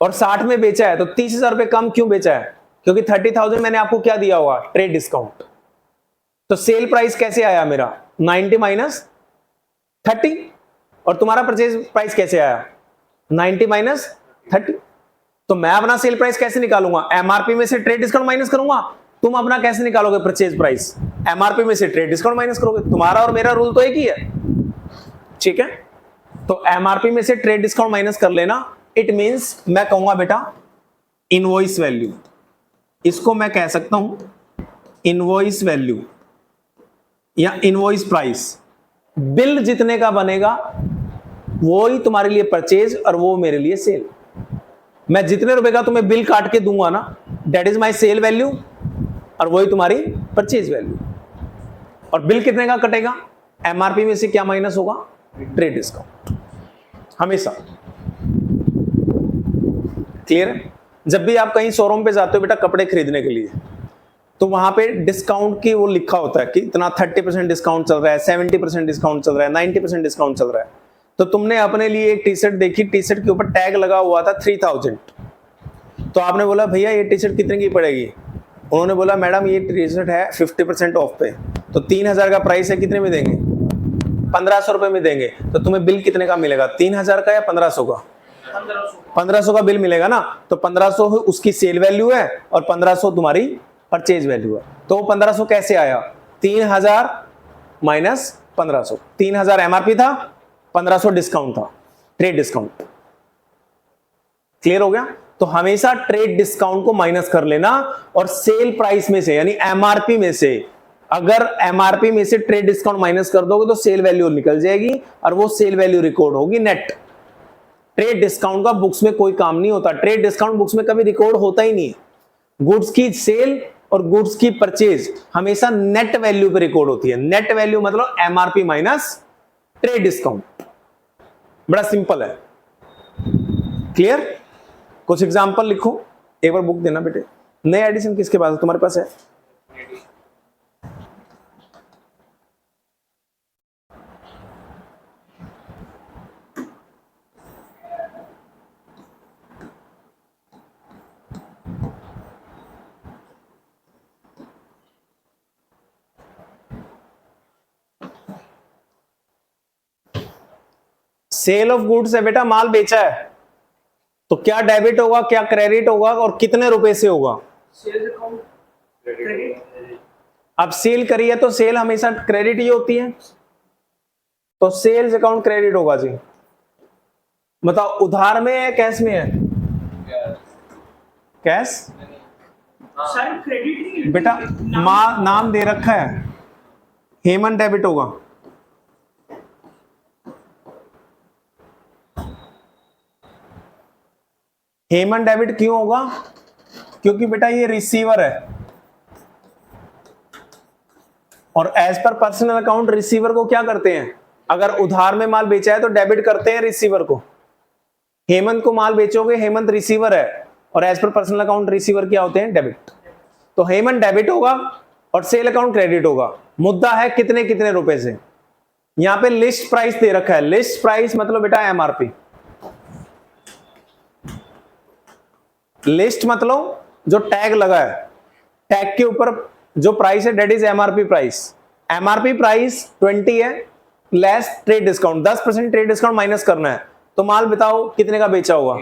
और 60 में बेचा है, तो 30,000 रुपए कम क्यों बेचा है? क्योंकि 30,000 मैंने आपको क्या दिया होगा? Trade discount. तो सेल प्राइस कैसे आया मेरा? 90 माइनस 30। और तुम्हारा परचेज प्राइस कैसे आया? 90 माइनस 30। तो मैं अपना सेल प्राइस कैसे निकालूंगा? एमआरपी में से ट्रेड डिस्काउंट माइनस करूंगा। तुम अपना कैसे निकालोगे परचेज प्राइस? एमआरपी में से ट्रेड डिस्काउंट माइनस करोगे। तुम्हारा और मेरा रूल तो एक ही है, ठीक है? तो एमआरपी में से ट्रेड डिस्काउंट माइनस कर लेना। इट मींस मैं कहूंगा बेटा इनवॉइस वैल्यू, इसको मैं कह सकता हूं इनवॉइस वैल्यू या इनवॉइस प्राइस। बिल जितने का बनेगा वो ही तुम्हारे लिए परचेज और वो मेरे लिए सेल। मैं जितने रुपए का तुम्हें बिल काट के दूंगा ना, that is my sale value, और वही तुम्हारी परचेज वैल्यू। और बिल कितने का कटेगा? एमआरपी में से क्या माइनस होगा? ट्रेड डिस्काउंट, हमेशा। क्लियर है? जब भी आप कहीं शोरूम पे जाते हो बेटा कपड़े खरीदने के लिए, तो वहां पे डिस्काउंट की वो लिखा होता है कि इतना 30% डिस्काउंट चल रहा है, 70% डिस्काउंट चल रहा है, 90% डिस्काउंट चल रहा है। तो तुमने अपने लिए एक टी शर्ट देखी, टी शर्ट के ऊपर टैग लगा हुआ था 3000, तो आपने बोला भैया ये टी शर्ट कितने की पड़ेगी? उन्होंने बोला मैडम ये टी शर्ट है 50% ऑफ पे, तो 3000 का प्राइस है, कितने में देंगे? 1500 रुपए में देंगे। तो तुम्हें बिल कितने का मिलेगा? 3000 का या 1500 का? 1500 का बिल मिलेगा ना। तो 1500 उसकी सेल वैल्यू है और 1500 तुम्हारी परचेज वैल्यू है। तो 1500 कैसे आया? 3000 माइनस 1500। 3000 एमआरपी था, 1500 डिस्काउंट था, ट्रेड डिस्काउंट। क्लियर हो गया? तो हमेशा ट्रेड डिस्काउंट को माइनस कर लेना, और सेल प्राइस में से यानी एमआरपी में से, अगर एमआरपी में से ट्रेड डिस्काउंट माइनस कर दोगे तो सेल वैल्यू निकल जाएगी, और वो सेल वैल्यू रिकॉर्ड होगी नेट। ट्रेड डिस्काउंट का बुक्स में कोई काम नहीं होता, ट्रेड डिस्काउंट बुक्स में कभी रिकॉर्ड होता ही नहीं। गुड्स की सेल और गुड्स की परचेज हमेशा नेट वैल्यू पे रिकॉर्ड होती है। नेट वैल्यू मतलब एमआरपी माइनस ट्रेड डिस्काउंट। बड़ा सिंपल है। क्लियर? कुछ एग्जांपल लिखो, एक बार बुक देना बेटे। नए एडिशन किसके पास है? तुम्हारे पास है? सेल ऑफ गुड्स है बेटा, माल बेचा है, तो क्या डेबिट होगा, क्या क्रेडिट होगा, और कितने रुपए से होगा? Sales account credit. अब सेल करी है तो सेल हमेशा क्रेडिट ही होती है, तो सेल्स अकाउंट क्रेडिट होगा जी। बताओ उधार में है कैश में है? कैश सर क्रेडिट नहीं है बेटा, नाम दे रखा है, हेमंत डेबिट होगा। हेमंत डेबिट क्यों होगा? क्योंकि बेटा ये रिसीवर है, और as per personal account receiver को क्या करते हैं? अगर उधार में माल बेचा है तो डेबिट करते हैं रिसीवर को। हेमंत को माल बेचोगे, हेमंत रिसीवर है, और as per personal account receiver क्या होते हैं? डेबिट। तो हेमंत डेबिट होगा और सेल अकाउंट क्रेडिट होगा। मुद्दा है कितने कितने रुपए से। यहां पे लिस्ट प्राइस दे रखा है, लिस्ट प्राइस मतलब बेटा एमआरपी। लिस्ट मतलब जो टैग लगा है, टैग के ऊपर जो प्राइस है that is MRP price. MRP price 20 है, less trade discount, 10% trade discount minus करना है। तो माल बताओ कितने का बेचा होगा?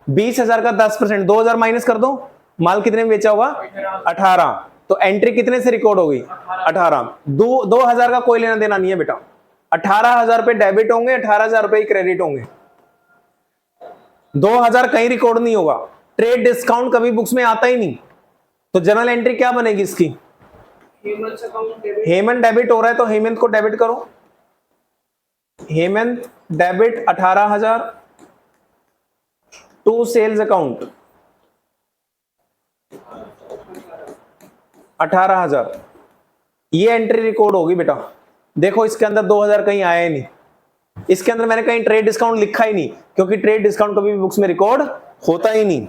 20,000 का 10%, 2,000 माइनस कर दो, माल कितने में बेचा होगा? 18। तो एंट्री कितने से रिकॉर्ड होगी? 18। 2,000 का कोई लेना देना नहीं है बेटा, 18,000 रुपए डेबिट होंगे, 18,000 रुपए क्रेडिट होंगे। 2,000 कहीं रिकॉर्ड नहीं होगा। ट्रेड डिस्काउंट कभी बुक्स में आता ही नहीं। तो जनरल एंट्री क्या बनेगी इसकी? हेमंत डेबिट हो रहा है तो हेमंत को डेबिट करो। Hemant debit 18,000 to sales account 18,000, ये एंट्री रिकॉर्ड होगी बेटा। देखो इसके अंदर 2,000 कहीं आया ही नहीं, इसके अंदर मैंने कहीं ट्रेड डिस्काउंट लिखा ही नहीं, क्योंकि ट्रेड डिस्काउंट कभी भी बुक्स में रिकॉर्ड होता ही नहीं।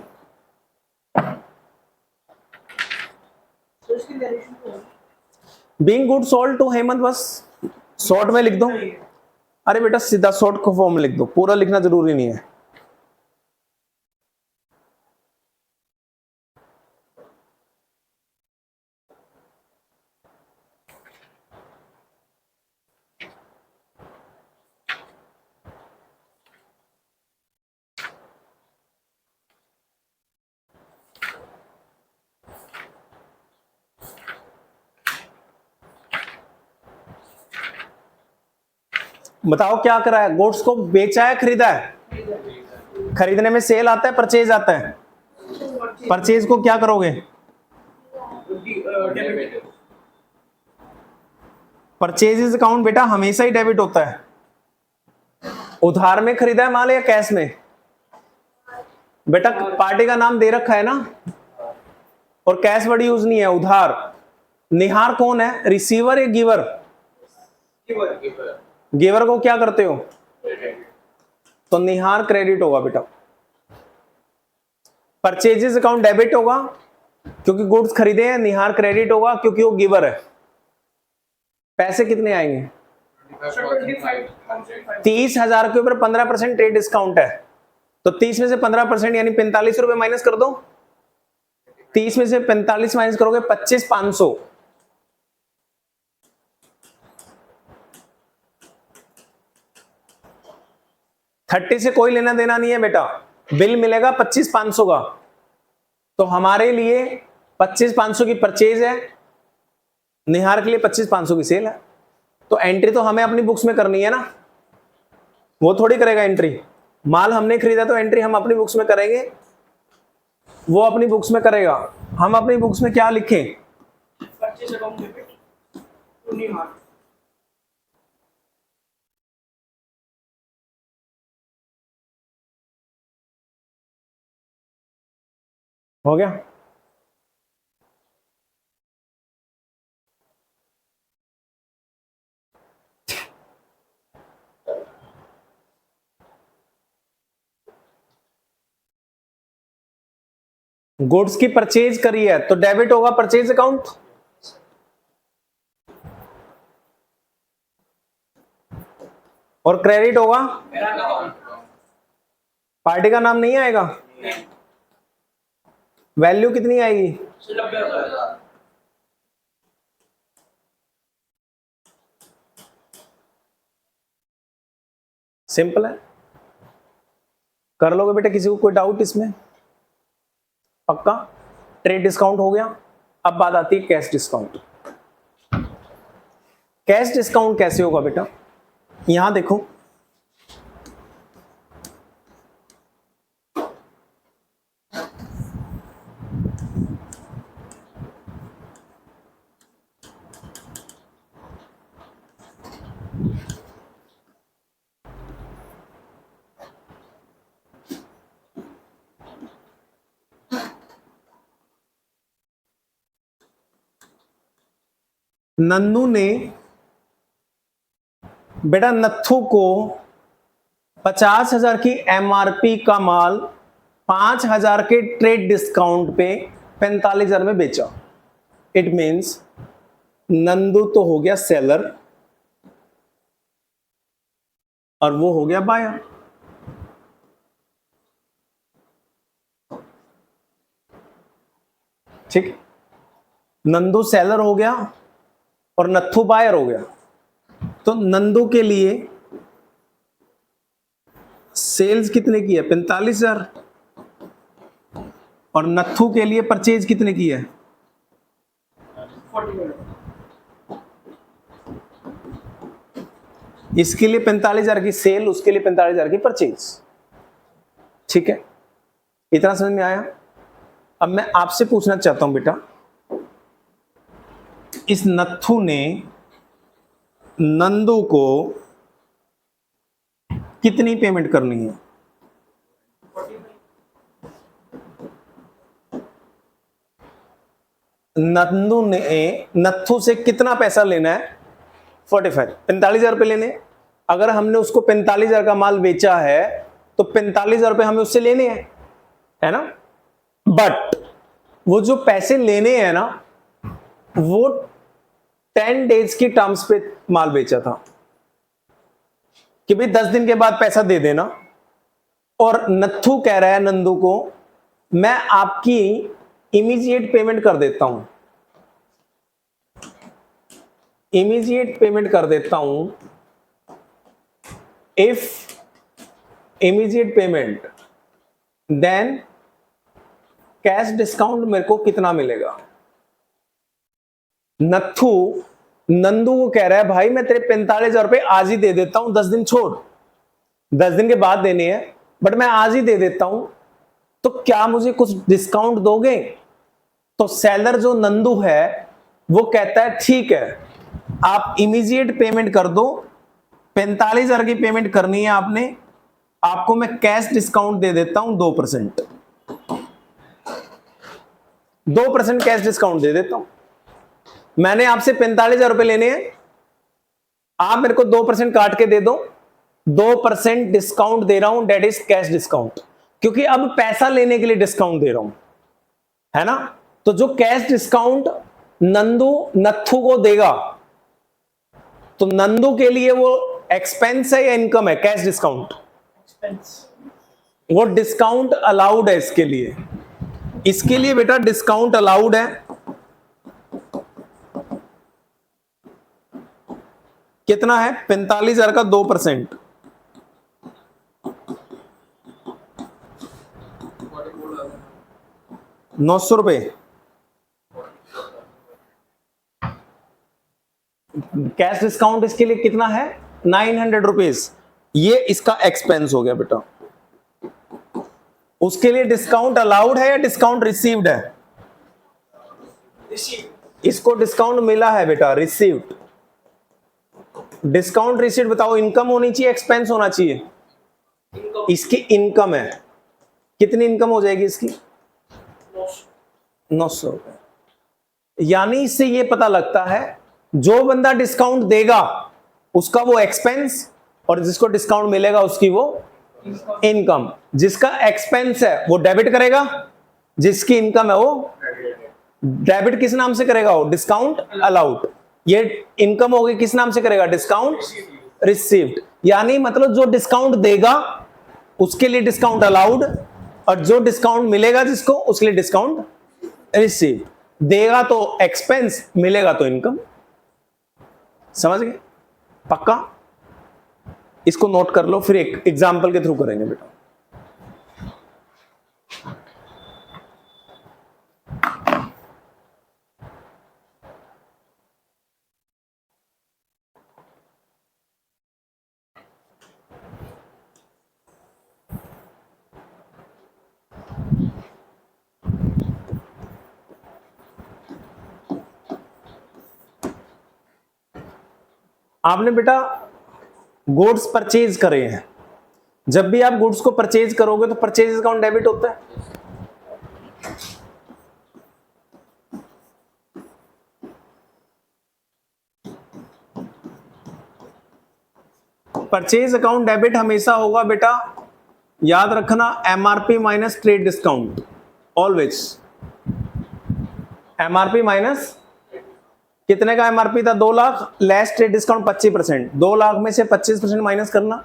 Being good sold to Hemant, बस शॉर्ट में लिख दो। अरे बेटा सीधा शॉर्ट को फॉर्म में लिख दो, पूरा लिखना जरूरी नहीं है। बताओ क्या करा है? गुड्स को बेचा है, खरीदा है? खरीदने में सेल आता है, परचेज आता है। परचेज को क्या करोगे? परचेज अकाउंट बेटा हमेशा ही डेबिट होता है। उधार में खरीदा है माल या कैश में? बेटा पार्टी का नाम दे रखा है ना, और कैश वर्ड यूज नहीं है, उधार। निहार कौन है, रिसीवर या गिवर? गिवर को क्या करते हो, तो निहार क्रेडिट होगा बेटा। परचेजेस अकाउंट डेबिट होगा क्योंकि गुड्स खरीदे हैं, निहार क्रेडिट होगा क्योंकि वो गिवर है। पैसे कितने आएंगे, 30,000 के ऊपर 15% ट्रेड डिस्काउंट है, तो 30 में से 15% यानी 45 रुपए माइनस कर दो। 30 में से 45 माइनस करोगे 25,500। थर्टी से कोई लेना देना नहीं है बेटा, बिल मिलेगा 25,500 का, तो हमारे लिए 25,500 की परचेज है, निहार के लिए 25,500 की सेल है। तो एंट्री तो हमें अपनी बुक्स में करनी है ना, वो थोड़ी करेगा एंट्री। माल हमने खरीदा तो एंट्री हम अपनी बुक्स में करेंगे, वो अपनी बुक्स में करेगा। हम अपनी बुक्स में क्या लिखें, परचेज अकाउंट डेबिट टू निहार। हो गया? गुड्स की परचेज करी है तो डेबिट होगा परचेज अकाउंट, और क्रेडिट होगा पार्टी का नाम नहीं आएगा। वैल्यू कितनी आएगी, 90,000। सिंपल है, कर लोगे बेटा। किसी को कोई डाउट इसमें? पक्का? ट्रेड डिस्काउंट हो गया। अब बात आती है कैश डिस्काउंट। कैश डिस्काउंट कैसे होगा बेटा, यहां देखो, नन्नू ने बेटा नत्थू को 50,000 की एमआरपी का माल 5,000 के ट्रेड डिस्काउंट पे 45,000 में बेचा। इट मीन्स नंदू तो हो गया सेलर और वो हो गया बायर। ठीक, नंदू सेलर हो गया और नत्थू बायर हो गया। तो नंदू के लिए सेल्स कितने की है, 45,000, और नत्थू के लिए परचेज कितने की है, 40,000। इसके लिए 45,000 की सेल, उसके लिए 45,000 की परचेज। ठीक है, इतना समझ में आया? अब मैं आपसे पूछना चाहता हूं बेटा, इस नत्थू ने नंदू को कितनी पेमेंट करनी है? नंदू ने नत्थू से कितना पैसा लेना है, 45,000 रुपए लेने। अगर हमने उसको 45,000 का माल बेचा है तो 45,000 रुपए हमें उससे लेने हैं, है ना। बट वो जो पैसे लेने हैं ना, वो 10 डेज की टर्म्स पे माल बेचा था कि भाई 10 दिन के बाद पैसा दे देना। और नत्थू कह रहा है नंदू को, मैं आपकी इमीडिएट पेमेंट कर देता हूं, इमीडिएट पेमेंट कर देता हूं। If immediate payment then cash discount मेरे को कितना मिलेगा। नत्थू नंदू को कह रहा है, भाई मैं तेरे 45,000 रुपए आज ही दे देता हूं, 10 दिन छोड़, 10 दिन के बाद देने हैं, बट मैं आज ही दे देता हूं, तो क्या मुझे कुछ डिस्काउंट दोगे? तो सेलर जो नंदू है वो कहता है ठीक है, आप इमीडिएट पेमेंट कर दो, 45,000 की पेमेंट करनी है आपने, आपको मैं कैश डिस्काउंट दे देता हूं 2%। 2% कैश डिस्काउंट दे देता हूं। मैंने आपसे 45,000 रुपए लेने हैं, आप मेरे को 2% काट के दे दो। 2% डिस्काउंट दे रहा हूं, डेट इज कैश डिस्काउंट, क्योंकि अब पैसा लेने के लिए डिस्काउंट दे रहा हूं, है ना। तो जो कैश डिस्काउंट नंदू नत्थू को देगा, तो नंदू के लिए वो एक्सपेंस है या इनकम है? Cash discount expense. वो डिस्काउंट अलाउड है इसके लिए। इसके लिए बेटा डिस्काउंट अलाउड है। कितना है? 45,000 का 2%, 900 रुपए। कैश डिस्काउंट इसके लिए कितना है? 900 रुपीज। ये इसका एक्सपेंस हो गया बेटा। उसके लिए डिस्काउंट अलाउड है या डिस्काउंट रिसीव्ड है? रिसीव। इसको डिस्काउंट मिला है बेटा, रिसीव्ड। डिस्काउंट रिसीव्ड बताओ, इनकम होनी चाहिए एक्सपेंस होना चाहिए? इनकम। इसकी इनकम है। कितनी इनकम हो जाएगी इसकी? 900 रुपए। यानी इससे ये पता लगता है जो बंदा डिस्काउंट देगा उसका वो एक्सपेंस, और जिसको डिस्काउंट मिलेगा उसकी वो इनकम। जिसका एक्सपेंस है वो डेबिट करेगा, जिसकी इनकम है वो डेबिट किस नाम से करेगा? वो डिस्काउंट अलाउड। ये इनकम होगी किस नाम से करेगा? Discount received. यानी मतलब जो डिस्काउंट देगा उसके लिए डिस्काउंट अलाउड, और जो डिस्काउंट मिलेगा जिसको, उसके लिए डिस्काउंट रिसीव। देगा तो एक्सपेंस, मिलेगा तो इनकम। समझ गए? पक्का? इसको नोट कर लो, फिर एक एग्जांपल के थ्रू करेंगे बेटा। आपने बेटा गुड्स परचेज करे हैं। जब भी आप गुड्स को परचेज करोगे तो परचेज अकाउंट डेबिट होता है। परचेज अकाउंट डेबिट हमेशा होगा बेटा, याद रखना, MRP minus trade discount, always. MRP minus, कितने का एमआरपी था? 2 lakh, less trade discount 25%। 2 lakh में से 25% माइनस करना,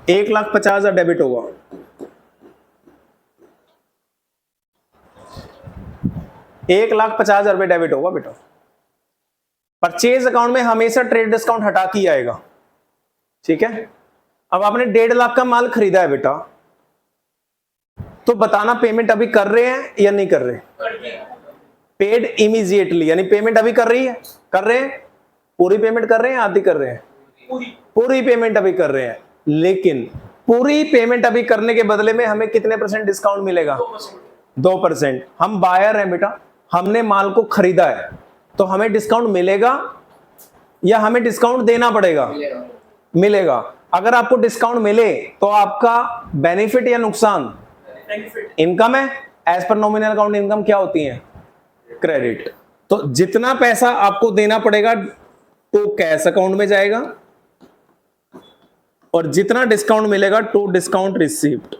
1,50,000 डेबिट होगा। 1,50,000 रुपए डेबिट होगा बेटा। परचेज अकाउंट में हमेशा ट्रेड डिस्काउंट हटा के आएगा, ठीक है। अब आपने 1.5 लाख का माल खरीदा है बेटा, तो बताना पेमेंट अभी कर रहे हैं या नहीं कर रहे? पेड इमीडिएटली, यानी पेमेंट अभी कर रही है, कर रहे हैं, पूरी पेमेंट कर रहे हैं, आधी कर रहे हैं? पूरी पेमेंट अभी कर रहे हैं। लेकिन पूरी पेमेंट अभी करने के बदले में हमें कितने % डिस्काउंट मिलेगा? 2%। हम बायर हैं बेटा, हमने माल को खरीदा है, तो हमें डिस्काउंट मिलेगा या हमें डिस्काउंट देना पड़ेगा? मिलेगा। अगर आपको डिस्काउंट मिले तो आपका बेनिफिट या नुकसान? इनकम है। एज पर नॉमिनल अकाउंट इनकम क्या होती है? क्रेडिट। तो जितना पैसा आपको देना पड़ेगा तो कैश अकाउंट में जाएगा, और जितना डिस्काउंट मिलेगा टू डिस्काउंट रिसीव्ड,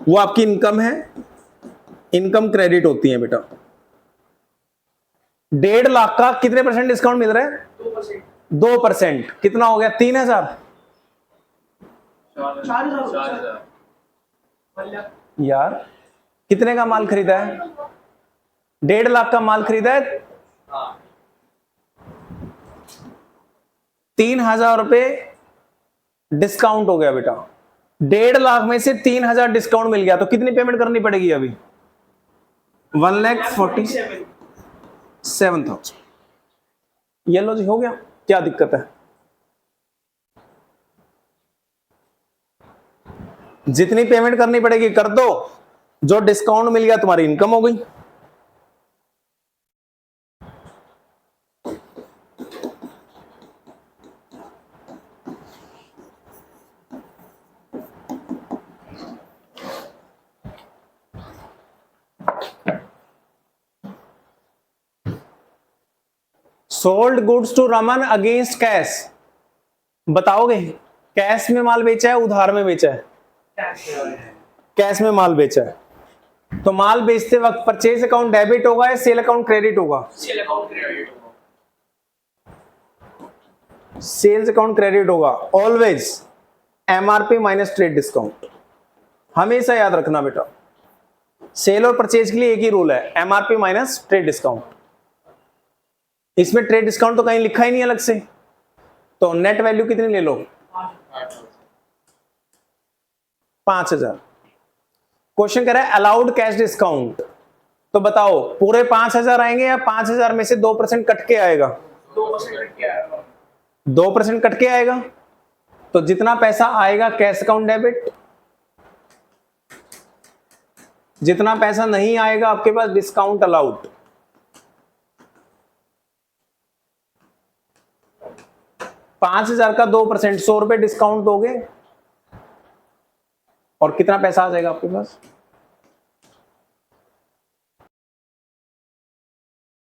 वो आपकी इनकम है। इनकम क्रेडिट होती है बेटा। 1.5 लाख का कितने % डिस्काउंट मिल रहा है? 2%। कितना हो गया? 3,000। 4,000। यार कितने का माल खरीदा है? 1.5 लाख का माल खरीदा है, 3,000 रुपए डिस्काउंट हो गया बेटा। 1.5 लाख में से 3,000 डिस्काउंट मिल गया, तो कितनी पेमेंट करनी पड़ेगी अभी? 1,47,000। ये लो जी, हो गया। क्या दिक्कत है? जितनी पेमेंट करनी पड़ेगी कर दो, जो डिस्काउंट मिल गया तुम्हारी इनकम हो गई। Sold goods to Raman against cash, बताओगे कैश में माल बेचा है उधार में बेचा है? कैश में माल बेचा है, तो माल बेचते वक्त परचेज अकाउंट डेबिट होगा या सेल अकाउंट क्रेडिट होगा? सेल अकाउंट क्रेडिट होगा। सेल्स अकाउंट क्रेडिट होगा always, MRP minus trade discount, हमेशा याद रखना बेटा। सेल और परचेज के लिए एक ही रूल है, एमआरपी माइनस ट्रेड डिस्काउंट। इसमें ट्रेड डिस्काउंट तो कहीं लिखा ही नहीं अलग से, तो नेट वैल्यू कितनी ले लो? 5000। क्वेश्चन कह रहा है अलाउड कैश डिस्काउंट, तो बताओ पूरे 5000 आएंगे या 5000 में से 2% कट के आएगा? 2% कट के आएगा। 2% कट के आएगा, तो जितना पैसा आएगा कैश अकाउंट डेबिट, जितना पैसा नहीं आएगा आपके पास डिस्काउंट अलाउड। $5000 का 2% 100 रुपए डिस्काउंट दोगे और कितना पैसा आ जाएगा आपके पास?